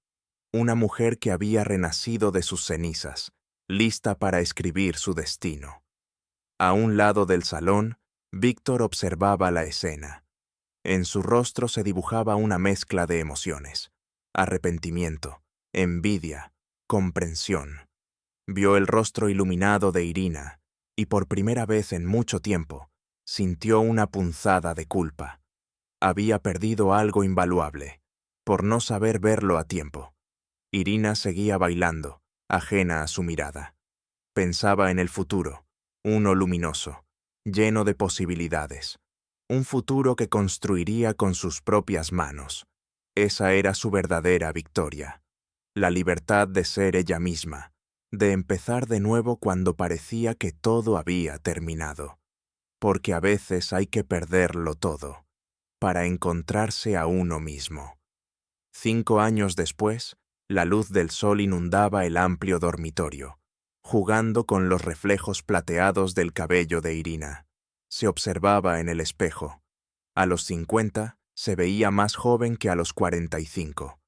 una mujer que había renacido de sus cenizas, lista para escribir su destino. A un lado del salón, Víctor observaba la escena. En su rostro se dibujaba una mezcla de emociones: arrepentimiento, envidia, comprensión. Vio el rostro iluminado de Irina y por primera vez en mucho tiempo sintió una punzada de culpa. Había perdido algo invaluable, por no saber verlo a tiempo. Irina seguía bailando, ajena a su mirada. Pensaba en el futuro, uno luminoso, lleno de posibilidades. Un futuro que construiría con sus propias manos. Esa era su verdadera victoria. La libertad de ser ella misma, de empezar de nuevo cuando parecía que todo había terminado. Porque a veces hay que perderlo todo, para encontrarse a uno mismo. 5 años después, la luz del sol inundaba el amplio dormitorio, jugando con los reflejos plateados del cabello de Irina. Se observaba en el espejo. A los 50 se veía más joven que a los 45.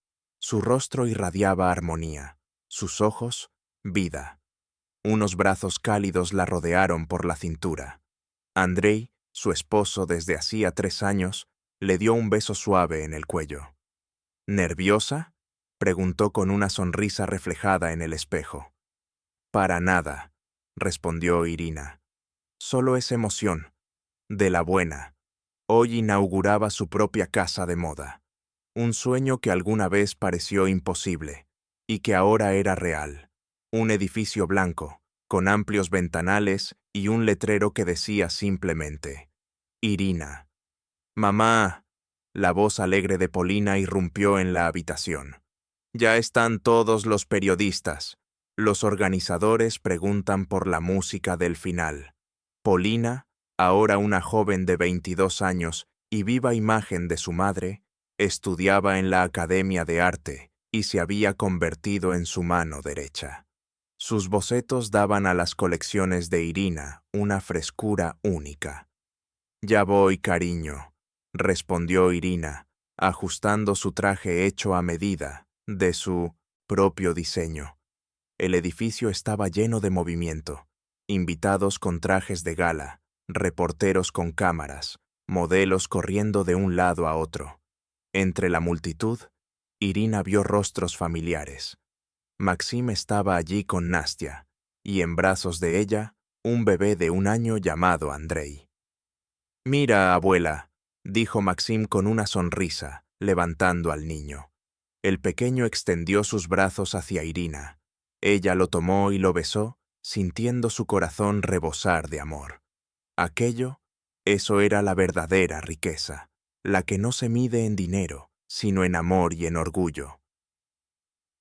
Su rostro irradiaba armonía, sus ojos, vida. Unos brazos cálidos la rodearon por la cintura. Andrei, su esposo desde hacía 3 años, le dio un beso suave en el cuello. ¿Nerviosa?, preguntó con una sonrisa reflejada en el espejo. Para nada, respondió Irina. Solo es emoción, de la buena. Hoy inauguraba su propia casa de moda. Un sueño que alguna vez pareció imposible, y que ahora era real. Un edificio blanco, con amplios ventanales y un letrero que decía simplemente: Irina. Mamá. La voz alegre de Polina irrumpió en la habitación. Ya están todos los periodistas. Los organizadores preguntan por la música del final. Polina, ahora una joven de 22 años y viva imagen de su madre, estudiaba en la Academia de Arte y se había convertido en su mano derecha. Sus bocetos daban a las colecciones de Irina una frescura única. Ya voy, cariño, respondió Irina, ajustando su traje hecho a medida, de su propio diseño. El edificio estaba lleno de movimiento, invitados con trajes de gala, reporteros con cámaras, modelos corriendo de un lado a otro. Entre la multitud, Irina vio rostros familiares. Maxim estaba allí con Nastia, y en brazos de ella, un bebé de 1 año llamado Andrei. «Mira, abuela», dijo Maxim con una sonrisa, levantando al niño. El pequeño extendió sus brazos hacia Irina. Ella lo tomó y lo besó, sintiendo su corazón rebosar de amor. Eso era la verdadera riqueza, la que no se mide en dinero, sino en amor y en orgullo.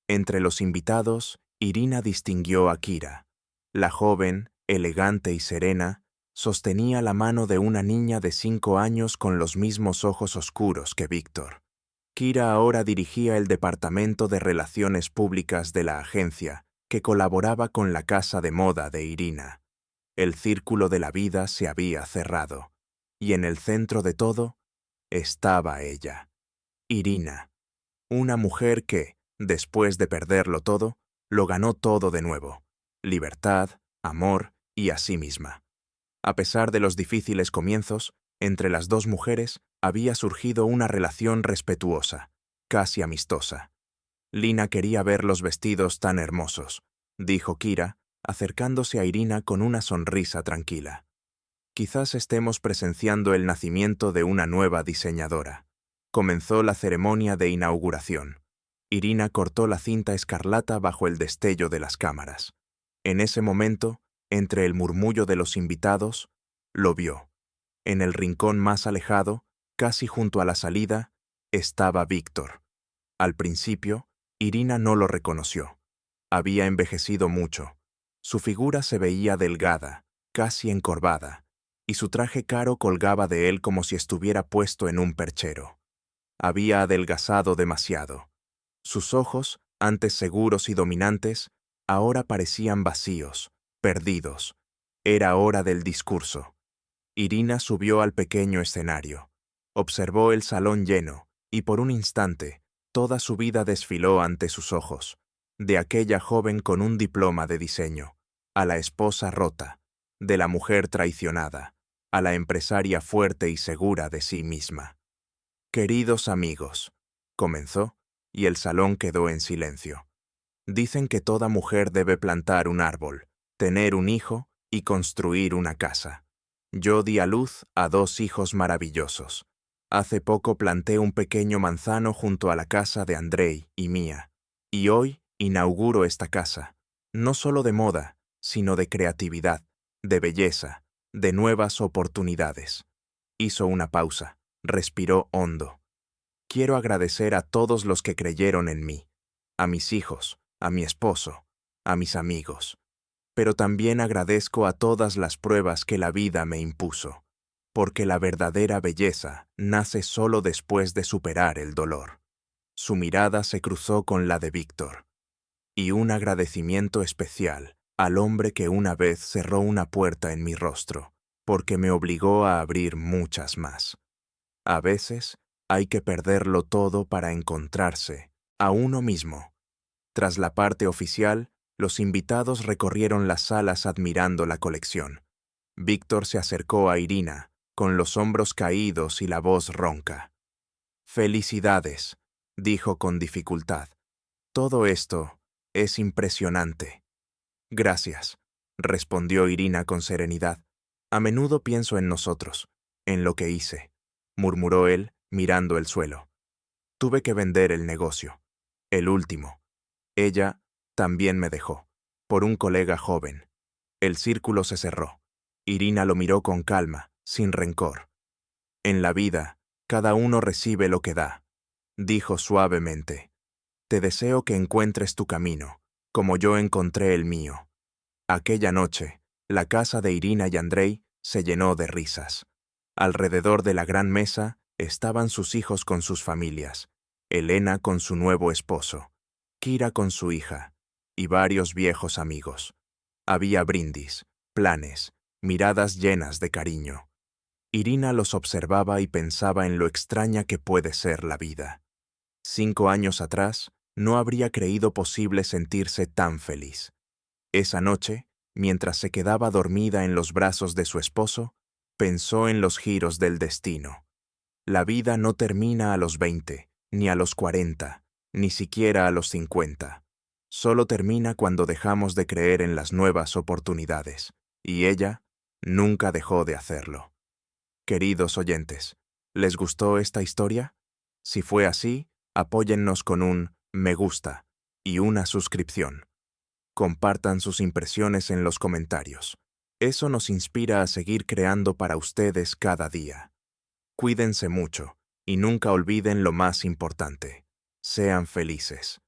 Entre los invitados, Irina distinguió a Kira. La joven, elegante y serena, sostenía la mano de una niña de 5 años con los mismos ojos oscuros que Víctor. Kira ahora dirigía el departamento de relaciones públicas de la agencia, que colaboraba con la casa de moda de Irina. El círculo de la vida se había cerrado, y en el centro de todo estaba ella, Irina, una mujer que, después de perderlo todo, lo ganó todo de nuevo: libertad, amor y a sí misma. A pesar de los difíciles comienzos, entre las dos mujeres había surgido una relación respetuosa, casi amistosa. Lina quería ver los vestidos tan hermosos, dijo Kira, acercándose a Irina con una sonrisa tranquila. Quizás estemos presenciando el nacimiento de una nueva diseñadora. Comenzó la ceremonia de inauguración. Irina cortó la cinta escarlata bajo el destello de las cámaras. En ese momento, entre el murmullo de los invitados, lo vio. En el rincón más alejado, casi junto a la salida, estaba Víctor. Al principio, Irina no lo reconoció. Había envejecido mucho. Su figura se veía delgada, casi encorvada, y su traje caro colgaba de él como si estuviera puesto en un perchero. Había adelgazado demasiado. Sus ojos, antes seguros y dominantes, ahora parecían vacíos, perdidos. Era hora del discurso. Irina subió al pequeño escenario. Observó el salón lleno, y por un instante, toda su vida desfiló ante sus ojos, de aquella joven con un diploma de diseño, a la esposa rota, de la mujer traicionada, a la empresaria fuerte y segura de sí misma. «Queridos amigos», comenzó, y el salón quedó en silencio. «Dicen que toda mujer debe plantar un árbol, tener un hijo y construir una casa. Yo di a luz a 2 hijos maravillosos. Hace poco planté un pequeño manzano junto a la casa de Andrei y mía, y hoy inauguro esta casa, no solo de moda, sino de creatividad, de belleza, de nuevas oportunidades». Hizo una pausa, respiró hondo. «Quiero agradecer a todos los que creyeron en mí, a mis hijos, a mi esposo, a mis amigos. Pero también agradezco a todas las pruebas que la vida me impuso, porque la verdadera belleza nace solo después de superar el dolor». Su mirada se cruzó con la de Víctor. «Y un agradecimiento especial al hombre que una vez cerró una puerta en mi rostro, porque me obligó a abrir muchas más. A veces hay que perderlo todo para encontrarse a uno mismo». Tras la parte oficial, los invitados recorrieron las salas admirando la colección. Víctor se acercó a Irina, con los hombros caídos y la voz ronca. «Felicidades», dijo con dificultad. «Todo esto es impresionante». «Gracias», respondió Irina con serenidad. «A menudo pienso en nosotros, en lo que hice», murmuró él, mirando el suelo. «Tuve que vender el negocio, el último. Ella también me dejó, por un colega joven». El círculo se cerró. Irina lo miró con calma, sin rencor. «En la vida, cada uno recibe lo que da», dijo suavemente. «Te deseo que encuentres tu camino, como yo encontré el mío». Aquella noche, la casa de Irina y Andrei se llenó de risas. Alrededor de la gran mesa estaban sus hijos con sus familias, Elena con su nuevo esposo, Kira con su hija, y varios viejos amigos. Había brindis, planes, miradas llenas de cariño. Irina los observaba y pensaba en lo extraña que puede ser la vida. 5 años atrás, no habría creído posible sentirse tan feliz. Esa noche, mientras se quedaba dormida en los brazos de su esposo, pensó en los giros del destino. La vida no termina a los 20, ni a los 40, ni siquiera a los 50. Solo termina cuando dejamos de creer en las nuevas oportunidades, y ella nunca dejó de hacerlo. Queridos oyentes, ¿les gustó esta historia? Si fue así, apóyennos con un me gusta y una suscripción. Compartan sus impresiones en los comentarios. Eso nos inspira a seguir creando para ustedes cada día. Cuídense mucho y nunca olviden lo más importante. Sean felices.